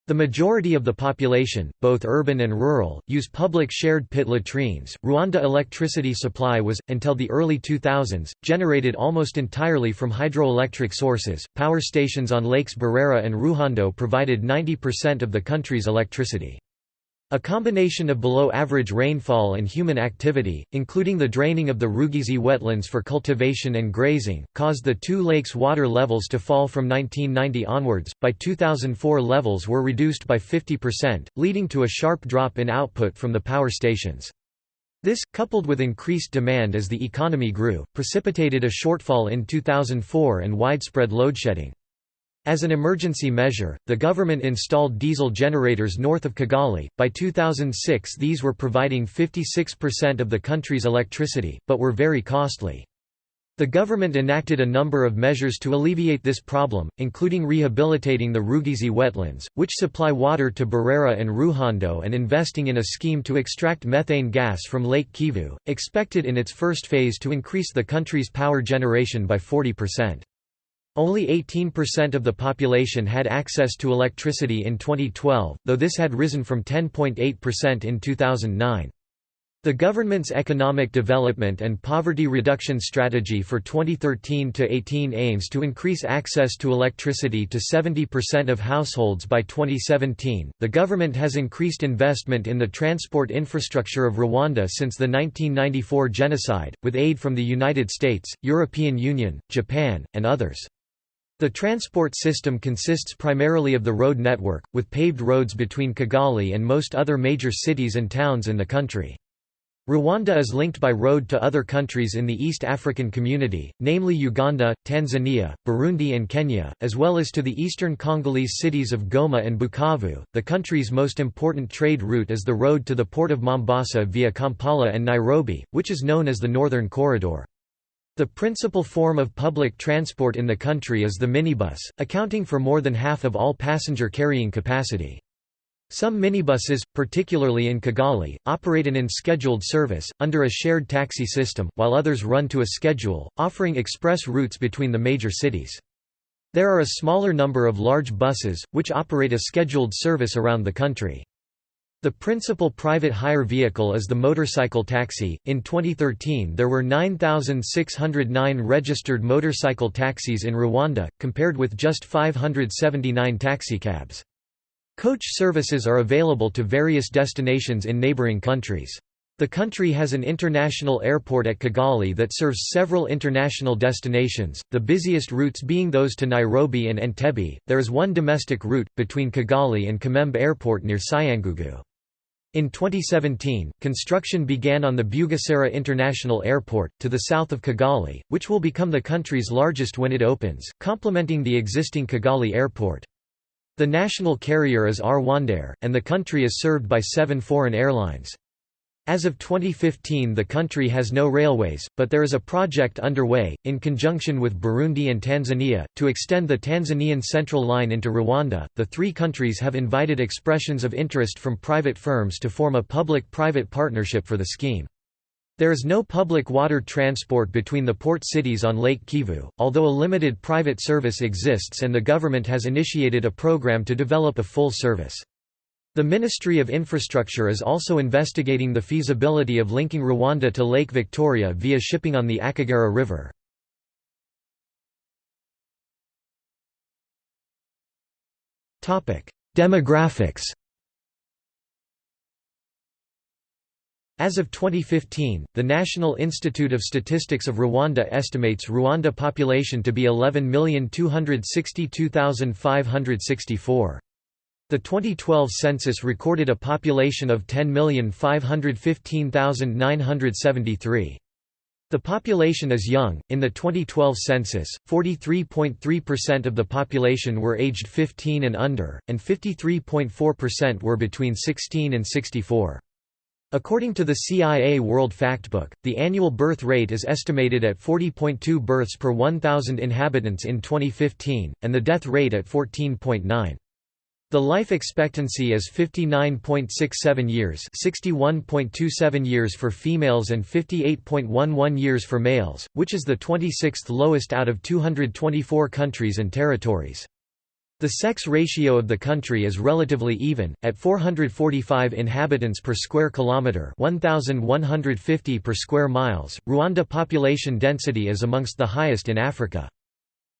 The majority of the population, both urban and rural, use public shared pit latrines. Rwanda electricity supply was, until the early 2000s, generated almost entirely from hydroelectric sources. Power stations on Lakes Burera and Ruhondo provided 90% of the country's electricity. A combination of below-average rainfall and human activity, including the draining of the Rugizi wetlands for cultivation and grazing, caused the two lakes' water levels to fall from 1990 onwards. By 2004, levels were reduced by 50%, leading to a sharp drop in output from the power stations. This, coupled with increased demand as the economy grew, precipitated a shortfall in 2004 and widespread load-shedding. As an emergency measure, the government installed diesel generators north of Kigali. By 2006, these were providing 56% of the country's electricity, but were very costly. The government enacted a number of measures to alleviate this problem, including rehabilitating the Rugizi wetlands, which supply water to Burera and Ruhondo, and investing in a scheme to extract methane gas from Lake Kivu, expected in its first phase to increase the country's power generation by 40%. Only 18% of the population had access to electricity in 2012, though this had risen from 10.8% in 2009. The government's Economic Development and Poverty Reduction Strategy for 2013–18 aims to increase access to electricity to 70% of households by 2017. The government has increased investment in the transport infrastructure of Rwanda since the 1994 genocide, with aid from the United States, European Union, Japan, and others. The transport system consists primarily of the road network, with paved roads between Kigali and most other major cities and towns in the country. Rwanda is linked by road to other countries in the East African Community, namely Uganda, Tanzania, Burundi and Kenya, as well as to the eastern Congolese cities of Goma and Bukavu. The country's most important trade route is the road to the port of Mombasa via Kampala and Nairobi, which is known as the Northern Corridor. The principal form of public transport in the country is the minibus, accounting for more than half of all passenger carrying capacity. Some minibuses, particularly in Kigali, operate an unscheduled service, under a shared taxi system, while others run to a schedule, offering express routes between the major cities. There are a smaller number of large buses, which operate a scheduled service around the country. The principal private hire vehicle is the motorcycle taxi. In 2013, there were 9,609 registered motorcycle taxis in Rwanda, compared with just 579 taxicabs. Coach services are available to various destinations in neighboring countries. The country has an international airport at Kigali that serves several international destinations, the busiest routes being those to Nairobi and Entebbe. There is one domestic route, between Kigali and Kamembe Airport near Cyangugu. In 2017, construction began on the Bugesera International Airport, to the south of Kigali, which will become the country's largest when it opens, complementing the existing Kigali Airport. The national carrier is Rwandair, and the country is served by 7 foreign airlines. As of 2015, the country has no railways, but there is a project underway, in conjunction with Burundi and Tanzania, to extend the Tanzanian Central Line into Rwanda. The three countries have invited expressions of interest from private firms to form a public-private partnership for the scheme. There is no public water transport between the port cities on Lake Kivu, although a limited private service exists and the government has initiated a program to develop a full service. The Ministry of Infrastructure is also investigating the feasibility of linking Rwanda to Lake Victoria via shipping on the Akagera River. Demographics. As of 2015, the National Institute of Statistics of Rwanda estimates Rwanda population to be 11,262,564. The 2012 census recorded a population of 10,515,973. The population is young. In the 2012 census, 43.3% of the population were aged 15 and under, and 53.4% were between 16 and 64. According to the CIA World Factbook, the annual birth rate is estimated at 40.2 births per 1,000 inhabitants in 2015, and the death rate at 14.9. The life expectancy is 59.67 years, 61.27 years for females and 58.11 years for males, which is the 26th lowest out of 224 countries and territories. The sex ratio of the country is relatively even, at 445 inhabitants per square kilometre 1,150 per square miles. Rwanda population density is amongst the highest in Africa.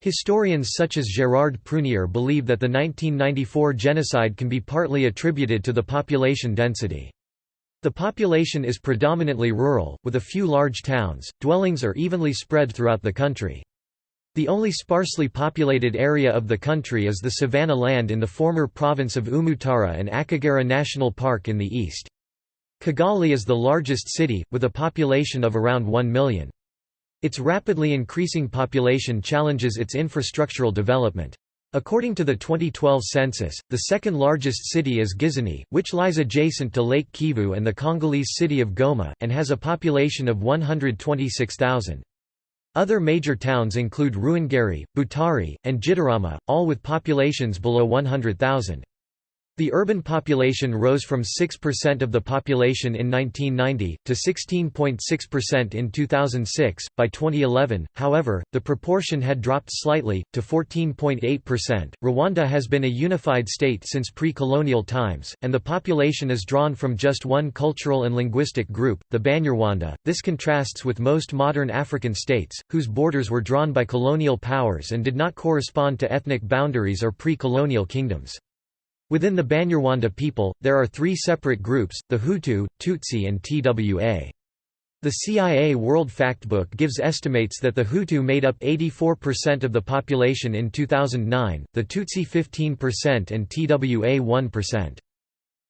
Historians such as Gérard Prunier believe that the 1994 genocide can be partly attributed to the population density. The population is predominantly rural, with a few large towns. Dwellings are evenly spread throughout the country. The only sparsely populated area of the country is the savanna land in the former province of Umutara and Akagera National Park in the east. Kigali is the largest city, with a population of around 1 million. Its rapidly increasing population challenges its infrastructural development. According to the 2012 census, the second largest city is Gizani, which lies adjacent to Lake Kivu and the Congolese city of Goma, and has a population of 126,000. Other major towns include Ruhengeri, Butare, and Gitarama, all with populations below 100,000. The urban population rose from 6% of the population in 1990, to 16.6% in 2006. By 2011, however, the proportion had dropped slightly, to 14.8%. Rwanda has been a unified state since pre colonial times, and the population is drawn from just one cultural and linguistic group, the Banyarwanda. This contrasts with most modern African states, whose borders were drawn by colonial powers and did not correspond to ethnic boundaries or pre colonial kingdoms. Within the Banyarwanda people, there are three separate groups, the Hutu, Tutsi and Twa. The CIA World Factbook gives estimates that the Hutu made up 84% of the population in 2009, the Tutsi 15% and Twa 1%.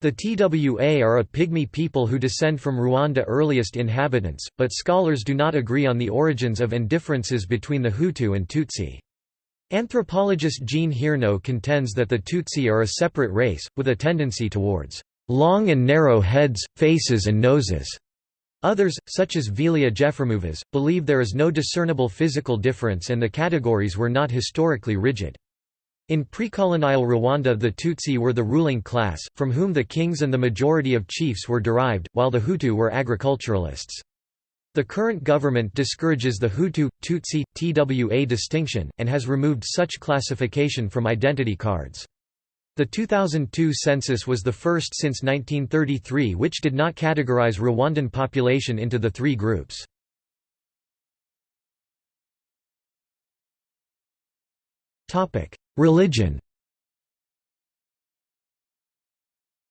The Twa are a pygmy people who descend from Rwanda earliest inhabitants, but scholars do not agree on the origins of and differences between the Hutu and Tutsi. Anthropologist Jean Hirno contends that the Tutsi are a separate race, with a tendency towards long and narrow heads, faces and noses. Others, such as Velia Jefremovas, believe there is no discernible physical difference and the categories were not historically rigid. In pre-colonial Rwanda the Tutsi were the ruling class, from whom the kings and the majority of chiefs were derived, while the Hutu were agriculturalists. The current government discourages the Hutu, Tutsi, Twa distinction, and has removed such classification from identity cards. The 2002 census was the first since 1933 which did not categorize Rwandan population into the three groups. Religion.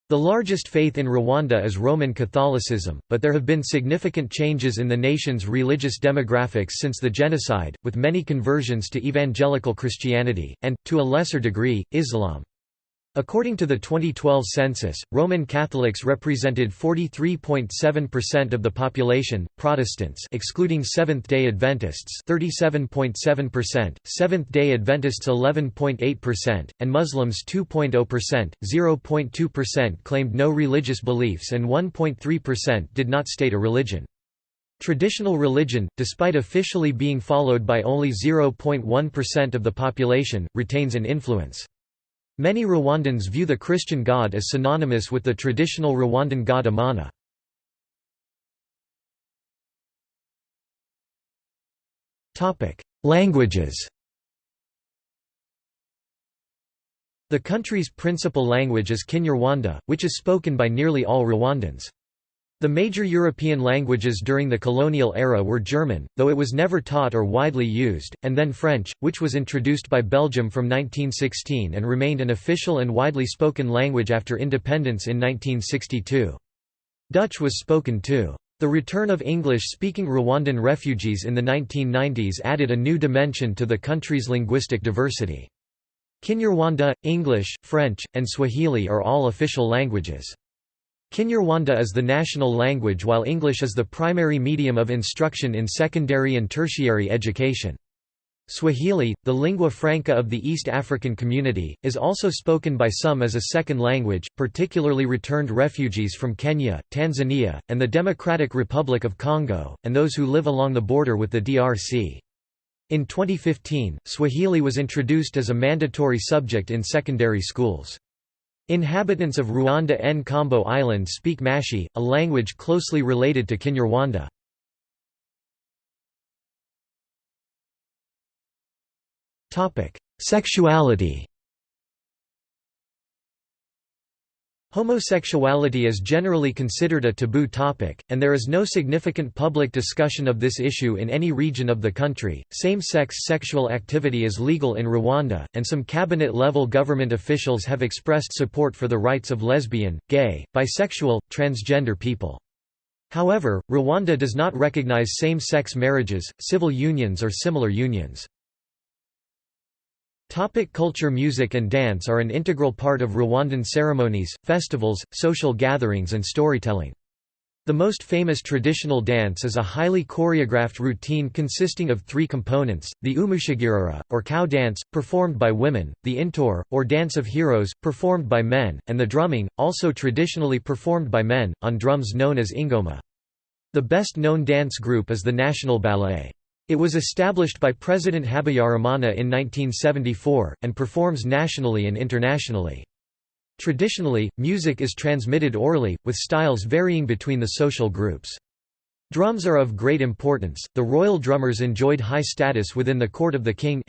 The largest faith in Rwanda is Roman Catholicism, but there have been significant changes in the nation's religious demographics since the genocide, with many conversions to evangelical Christianity, and, to a lesser degree, Islam. According to the 2012 census, Roman Catholics represented 43.7% of the population, Protestants excluding Seventh-day Adventists 37.7%, Seventh-day Adventists 11.8%, and Muslims 2.0%, 0.2% claimed no religious beliefs and 1.3% did not state a religion. Traditional religion, despite officially being followed by only 0.1% of the population, retains an influence. Many Rwandans view the Christian God as synonymous with the traditional Rwandan god Imana. Languages. The country's principal language is Kinyarwanda, which is spoken by nearly all Rwandans. The major European languages during the colonial era were German, though it was never taught or widely used, and then French, which was introduced by Belgium from 1916 and remained an official and widely spoken language after independence in 1962. Dutch was spoken too. The return of English-speaking Rwandan refugees in the 1990s added a new dimension to the country's linguistic diversity. Kinyarwanda, English, French, and Swahili are all official languages. Kinyarwanda is the national language while English is the primary medium of instruction in secondary and tertiary education. Swahili, the lingua franca of the East African community, is also spoken by some as a second language, particularly returned refugees from Kenya, Tanzania, and the Democratic Republic of Congo, and those who live along the border with the DRC. In 2015, Swahili was introduced as a mandatory subject in secondary schools. Inhabitants of Rwanda Nkombo Island speak Mashi, a language closely related to Kinyarwanda. Sexuality. Homosexuality is generally considered a taboo topic, and there is no significant public discussion of this issue in any region of the country. Same-sex sexual activity is legal in Rwanda, and some cabinet-level government officials have expressed support for the rights of lesbian, gay, bisexual, transgender people. However, Rwanda does not recognize same-sex marriages, civil unions or similar unions. Culture. Music and dance are an integral part of Rwandan ceremonies, festivals, social gatherings and storytelling. The most famous traditional dance is a highly choreographed routine consisting of three components: the umushigirira, or cow dance, performed by women, the intor, or dance of heroes, performed by men, and the drumming, also traditionally performed by men, on drums known as ingoma. The best-known dance group is the National Ballet. It was established by President Habyarimana in 1974, and performs nationally and internationally. Traditionally, music is transmitted orally, with styles varying between the social groups. Drums are of great importance. The royal drummers enjoyed high status within the court of the king.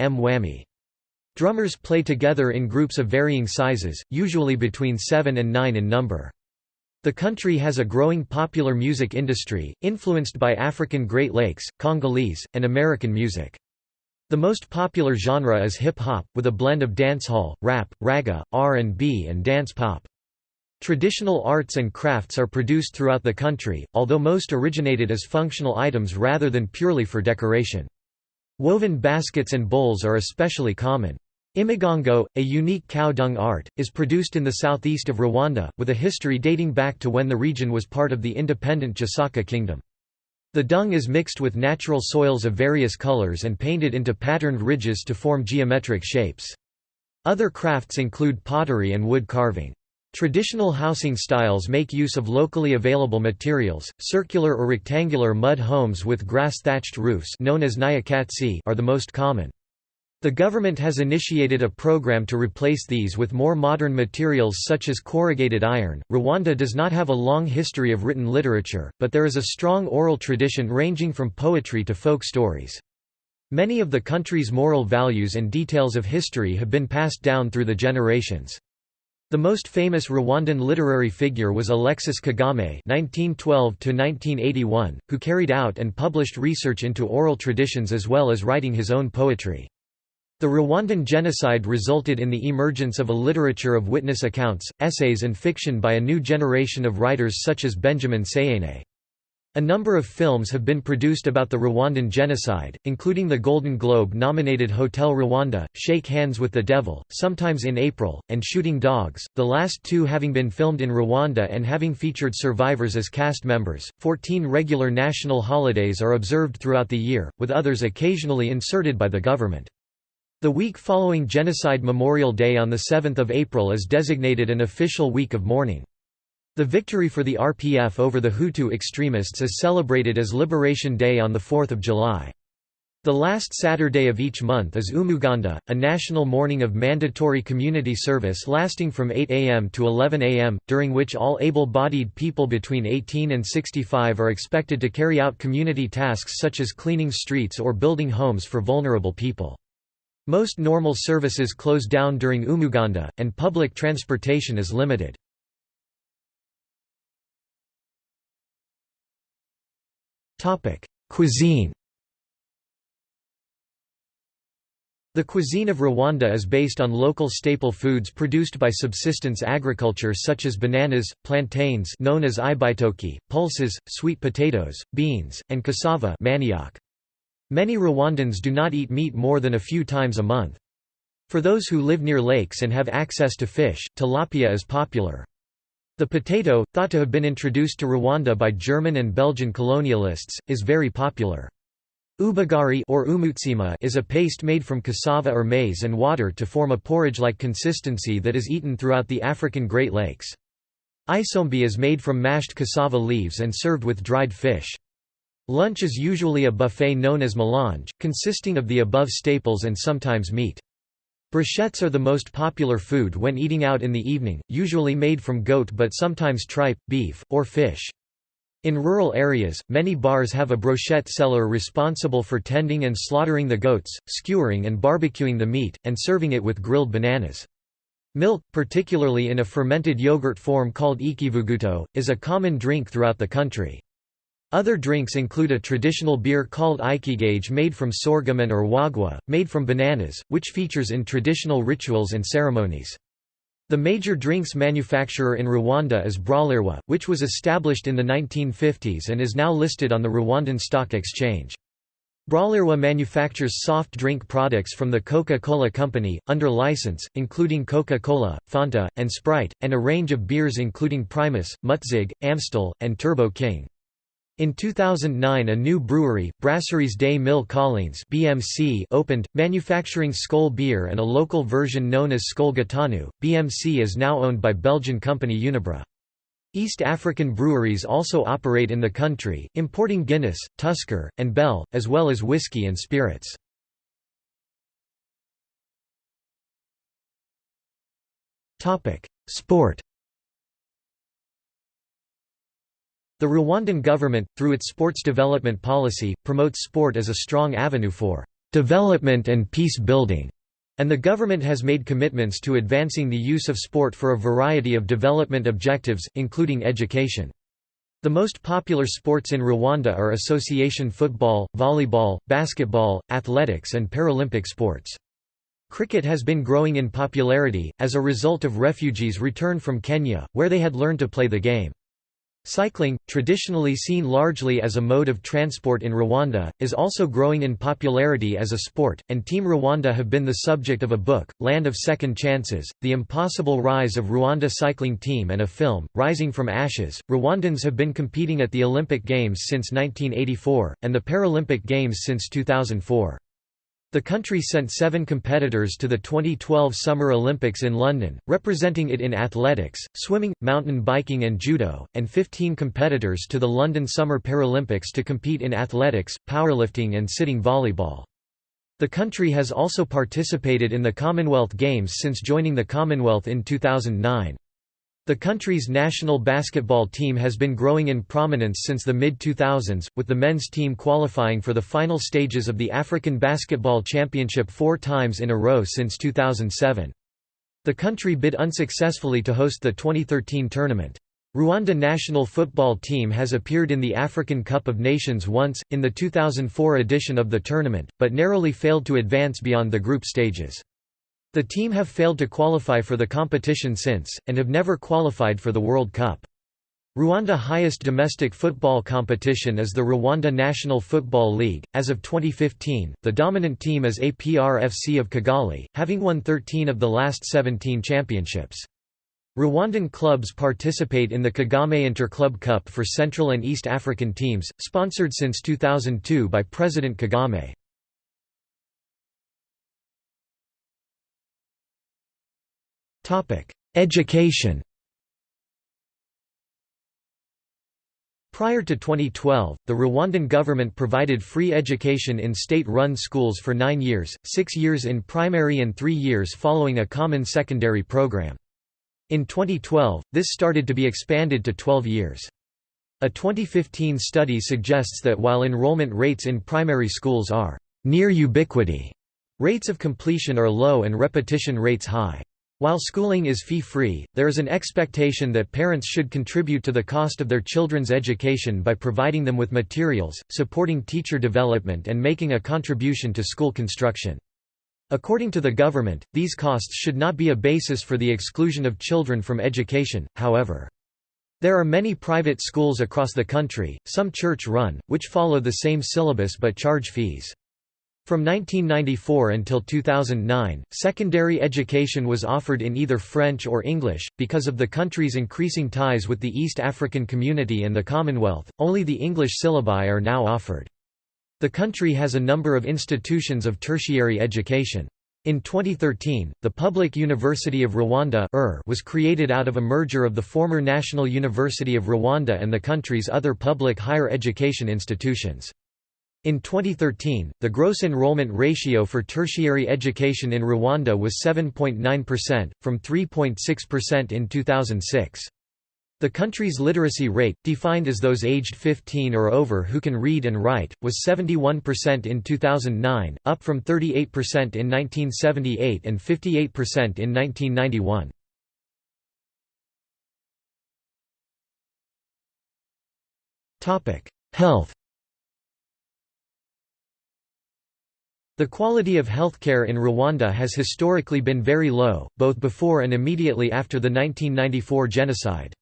Drummers play together in groups of varying sizes, usually between 7 and 9 in number. The country has a growing popular music industry, influenced by African Great Lakes, Congolese, and American music. The most popular genre is hip-hop, with a blend of dancehall, rap, raga, R&B and dance pop. Traditional arts and crafts are produced throughout the country, although most originated as functional items rather than purely for decoration. Woven baskets and bowls are especially common. Imigongo, a unique cow dung art, is produced in the southeast of Rwanda, with a history dating back to when the region was part of the independent Gisaka kingdom. The dung is mixed with natural soils of various colors and painted into patterned ridges to form geometric shapes. Other crafts include pottery and wood carving. Traditional housing styles make use of locally available materials. Circular or rectangular mud homes with grass-thatched roofs, known as nyakatsi, are the most common. The government has initiated a program to replace these with more modern materials such as corrugated iron. Rwanda does not have a long history of written literature, but there is a strong oral tradition ranging from poetry to folk stories. Many of the country's moral values and details of history have been passed down through the generations. The most famous Rwandan literary figure was Alexis Kagame (1912–1981), who carried out and published research into oral traditions as well as writing his own poetry. The Rwandan genocide resulted in the emergence of a literature of witness accounts, essays and fiction by a new generation of writers such as Benjamin Sayene. A number of films have been produced about the Rwandan genocide, including the Golden Globe-nominated Hotel Rwanda, Shake Hands with the Devil, Sometimes in April, and Shooting Dogs, the last two having been filmed in Rwanda and having featured survivors as cast members. 14 regular national holidays are observed throughout the year, with others occasionally inserted by the government. The week following Genocide Memorial Day on 7 April is designated an official week of mourning. The victory for the RPF over the Hutu extremists is celebrated as Liberation Day on 4 July. The last Saturday of each month is Umuganda, a national mourning of mandatory community service lasting from 8 a.m. to 11 a.m., during which all able-bodied people between 18 and 65 are expected to carry out community tasks such as cleaning streets or building homes for vulnerable people. Most normal services close down during Umuganda, and public transportation is limited. Cuisine. The cuisine of Rwanda is based on local staple foods produced by subsistence agriculture such as bananas, plantains known as ibitoki, pulses, sweet potatoes, beans, and cassava manioc. Many Rwandans do not eat meat more than a few times a month. For those who live near lakes and have access to fish, tilapia is popular. The potato, thought to have been introduced to Rwanda by German and Belgian colonialists, is very popular. Ubagari or umutsima is a paste made from cassava or maize and water to form a porridge-like consistency that is eaten throughout the African Great Lakes. Isombe is made from mashed cassava leaves and served with dried fish. Lunch is usually a buffet known as melange, consisting of the above staples and sometimes meat. Brochettes are the most popular food when eating out in the evening, usually made from goat but sometimes tripe, beef, or fish. In rural areas, many bars have a brochette seller responsible for tending and slaughtering the goats, skewering and barbecuing the meat, and serving it with grilled bananas. Milk, particularly in a fermented yogurt form called ikivuguto, is a common drink throughout the country. Other drinks include a traditional beer called ikigage made from sorghum and urwagwa, made from bananas, which features in traditional rituals and ceremonies. The major drinks manufacturer in Rwanda is Bralirwa, which was established in the 1950s and is now listed on the Rwandan Stock Exchange. Bralirwa manufactures soft drink products from the Coca-Cola Company, under license, including Coca-Cola, Fanta, and Sprite, and a range of beers including Primus, Mutzig, Amstel, and Turbo King. In 2009 a new brewery, Brasseries des Mille Collines (BMC), opened, manufacturing Skol beer and a local version known as Skol Gitanu. BMC is now owned by Belgian company Unibra. East African breweries also operate in the country, importing Guinness, Tusker, and Bell, as well as whiskey and spirits. Sport. The Rwandan government, through its sports development policy, promotes sport as a strong avenue for development and peace building, and the government has made commitments to advancing the use of sport for a variety of development objectives, including education. The most popular sports in Rwanda are association football, volleyball, basketball, athletics and Paralympic sports. Cricket has been growing in popularity, as a result of refugees' return from Kenya, where they had learned to play the game. Cycling, traditionally seen largely as a mode of transport in Rwanda, is also growing in popularity as a sport, and Team Rwanda have been the subject of a book, Land of Second Chances, The Impossible Rise of Rwanda Cycling Team, and a film, Rising from Ashes. Rwandans have been competing at the Olympic Games since 1984, and the Paralympic Games since 2004. The country sent 7 competitors to the 2012 Summer Olympics in London, representing it in athletics, swimming, mountain biking and judo, and 15 competitors to the London Summer Paralympics to compete in athletics, powerlifting and sitting volleyball. The country has also participated in the Commonwealth Games since joining the Commonwealth in 2009. The country's national basketball team has been growing in prominence since the mid-2000s, with the men's team qualifying for the final stages of the African Basketball Championship 4 times in a row since 2007. The country bid unsuccessfully to host the 2013 tournament. Rwanda national football team has appeared in the African Cup of Nations once, in the 2004 edition of the tournament, but narrowly failed to advance beyond the group stages. The team have failed to qualify for the competition since, and have never qualified for the World Cup. Rwanda's highest domestic football competition is the Rwanda National Football League. As of 2015, the dominant team is APR-FC of Kigali, having won 13 of the last 17 championships. Rwandan clubs participate in the Kagame Inter-Club Cup for Central and East African teams, sponsored since 2002 by President Kagame. Education. Prior to 2012, the Rwandan government provided free education in state-run schools for 9 years, 6 years in primary and 3 years following a common secondary program. In 2012, this started to be expanded to 12 years. A 2015 study suggests that while enrollment rates in primary schools are near ubiquity, rates of completion are low and repetition rates high. While schooling is fee-free, there is an expectation that parents should contribute to the cost of their children's education by providing them with materials, supporting teacher development and making a contribution to school construction. According to the government, these costs should not be a basis for the exclusion of children from education, however. There are many private schools across the country, some church-run, which follow the same syllabus but charge fees. From 1994 until 2009, secondary education was offered in either French or English. Because of the country's increasing ties with the East African Community and the Commonwealth, only the English syllabi are now offered. The country has a number of institutions of tertiary education. In 2013, the Public University of Rwanda was created out of a merger of the former National University of Rwanda and the country's other public higher education institutions. In 2013, the gross enrollment ratio for tertiary education in Rwanda was 7.9%, from 3.6% in 2006. The country's literacy rate, defined as those aged 15 or over who can read and write, was 71% in 2009, up from 38% in 1978 and 58% in 1991. Health. The quality of healthcare in Rwanda has historically been very low, both before and immediately after the 1994 genocide.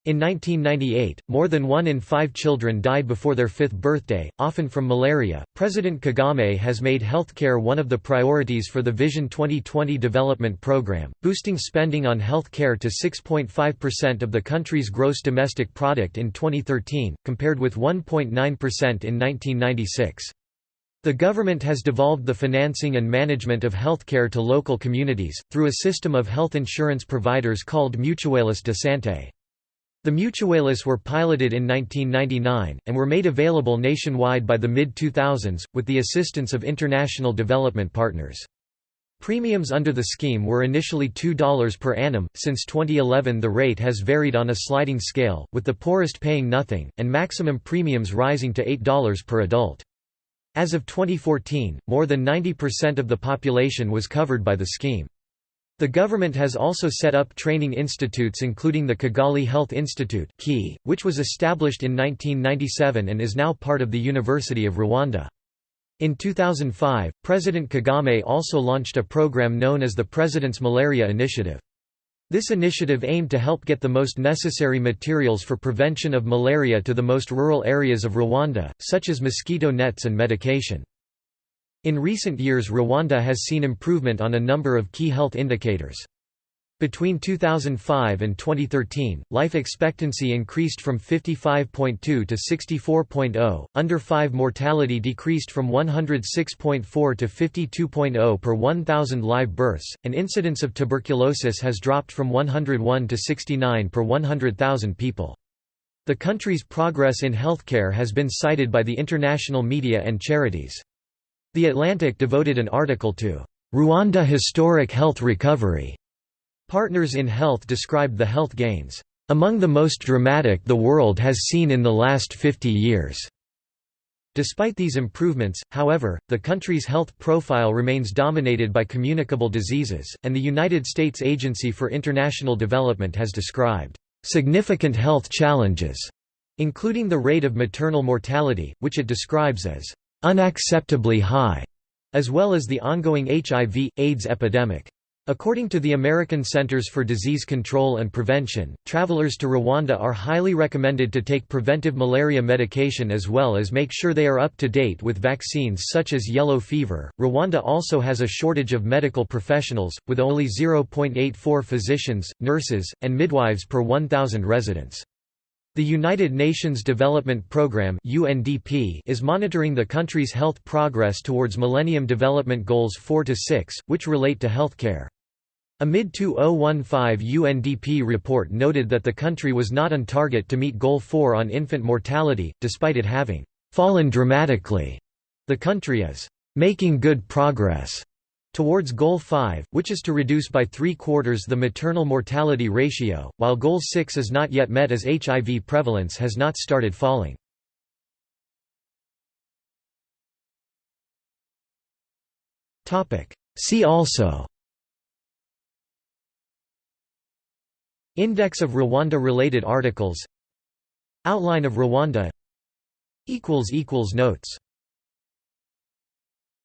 In 1998, more than 1 in 5 children died before their 5th birthday, often from malaria. President Kagame has made healthcare one of the priorities for the Vision 2020 development program, boosting spending on healthcare to 6.5% of the country's gross domestic product in 2013, compared with 1.9% in 1996. The government has devolved the financing and management of healthcare to local communities, through a system of health insurance providers called Mutuales de Santé. The Mutuales were piloted in 1999, and were made available nationwide by the mid-2000s, with the assistance of international development partners. Premiums under the scheme were initially $2 per annum. Since 2011 the rate has varied on a sliding scale, with the poorest paying nothing, and maximum premiums rising to $8 per adult. As of 2014, more than 90% of the population was covered by the scheme. The government has also set up training institutes including the Kigali Health Institute, which was established in 1997 and is now part of the University of Rwanda. In 2005, President Kagame also launched a program known as the President's Malaria Initiative. This initiative aimed to help get the most necessary materials for prevention of malaria to the most rural areas of Rwanda, such as mosquito nets and medication. In recent years Rwanda has seen improvement on a number of key health indicators. Between 2005 and 2013, life expectancy increased from 55.2 to 64.0, under 5 mortality decreased from 106.4 to 52.0 per 1,000 live births, and incidence of tuberculosis has dropped from 101 to 69 per 100,000 people. The country's progress in healthcare has been cited by the international media and charities. The Atlantic devoted an article to Rwanda Historic Health Recovery. Partners in Health described the health gains, among the most dramatic the world has seen in the last 50 years. Despite these improvements, however, the country's health profile remains dominated by communicable diseases, and the United States Agency for International Development has described significant health challenges, including the rate of maternal mortality, which it describes as unacceptably high, as well as the ongoing HIV/AIDS epidemic. According to the American Centers for Disease Control and Prevention, travelers to Rwanda are highly recommended to take preventive malaria medication as well as make sure they are up to date with vaccines such as yellow fever. Rwanda also has a shortage of medical professionals, with only 0.84 physicians, nurses, and midwives per 1,000 residents. The United Nations Development Programme (UNDP) is monitoring the country's health progress towards Millennium Development Goals 4 to 6, which relate to healthcare. A mid-2015 UNDP report noted that the country was not on target to meet Goal 4 on infant mortality, despite it having fallen dramatically. The country is making good progress towards Goal 5, which is to reduce by 3/4 the maternal mortality ratio, while Goal 6 is not yet met as HIV prevalence has not started falling. See also Index of Rwanda-related articles, Outline of Rwanda. Notes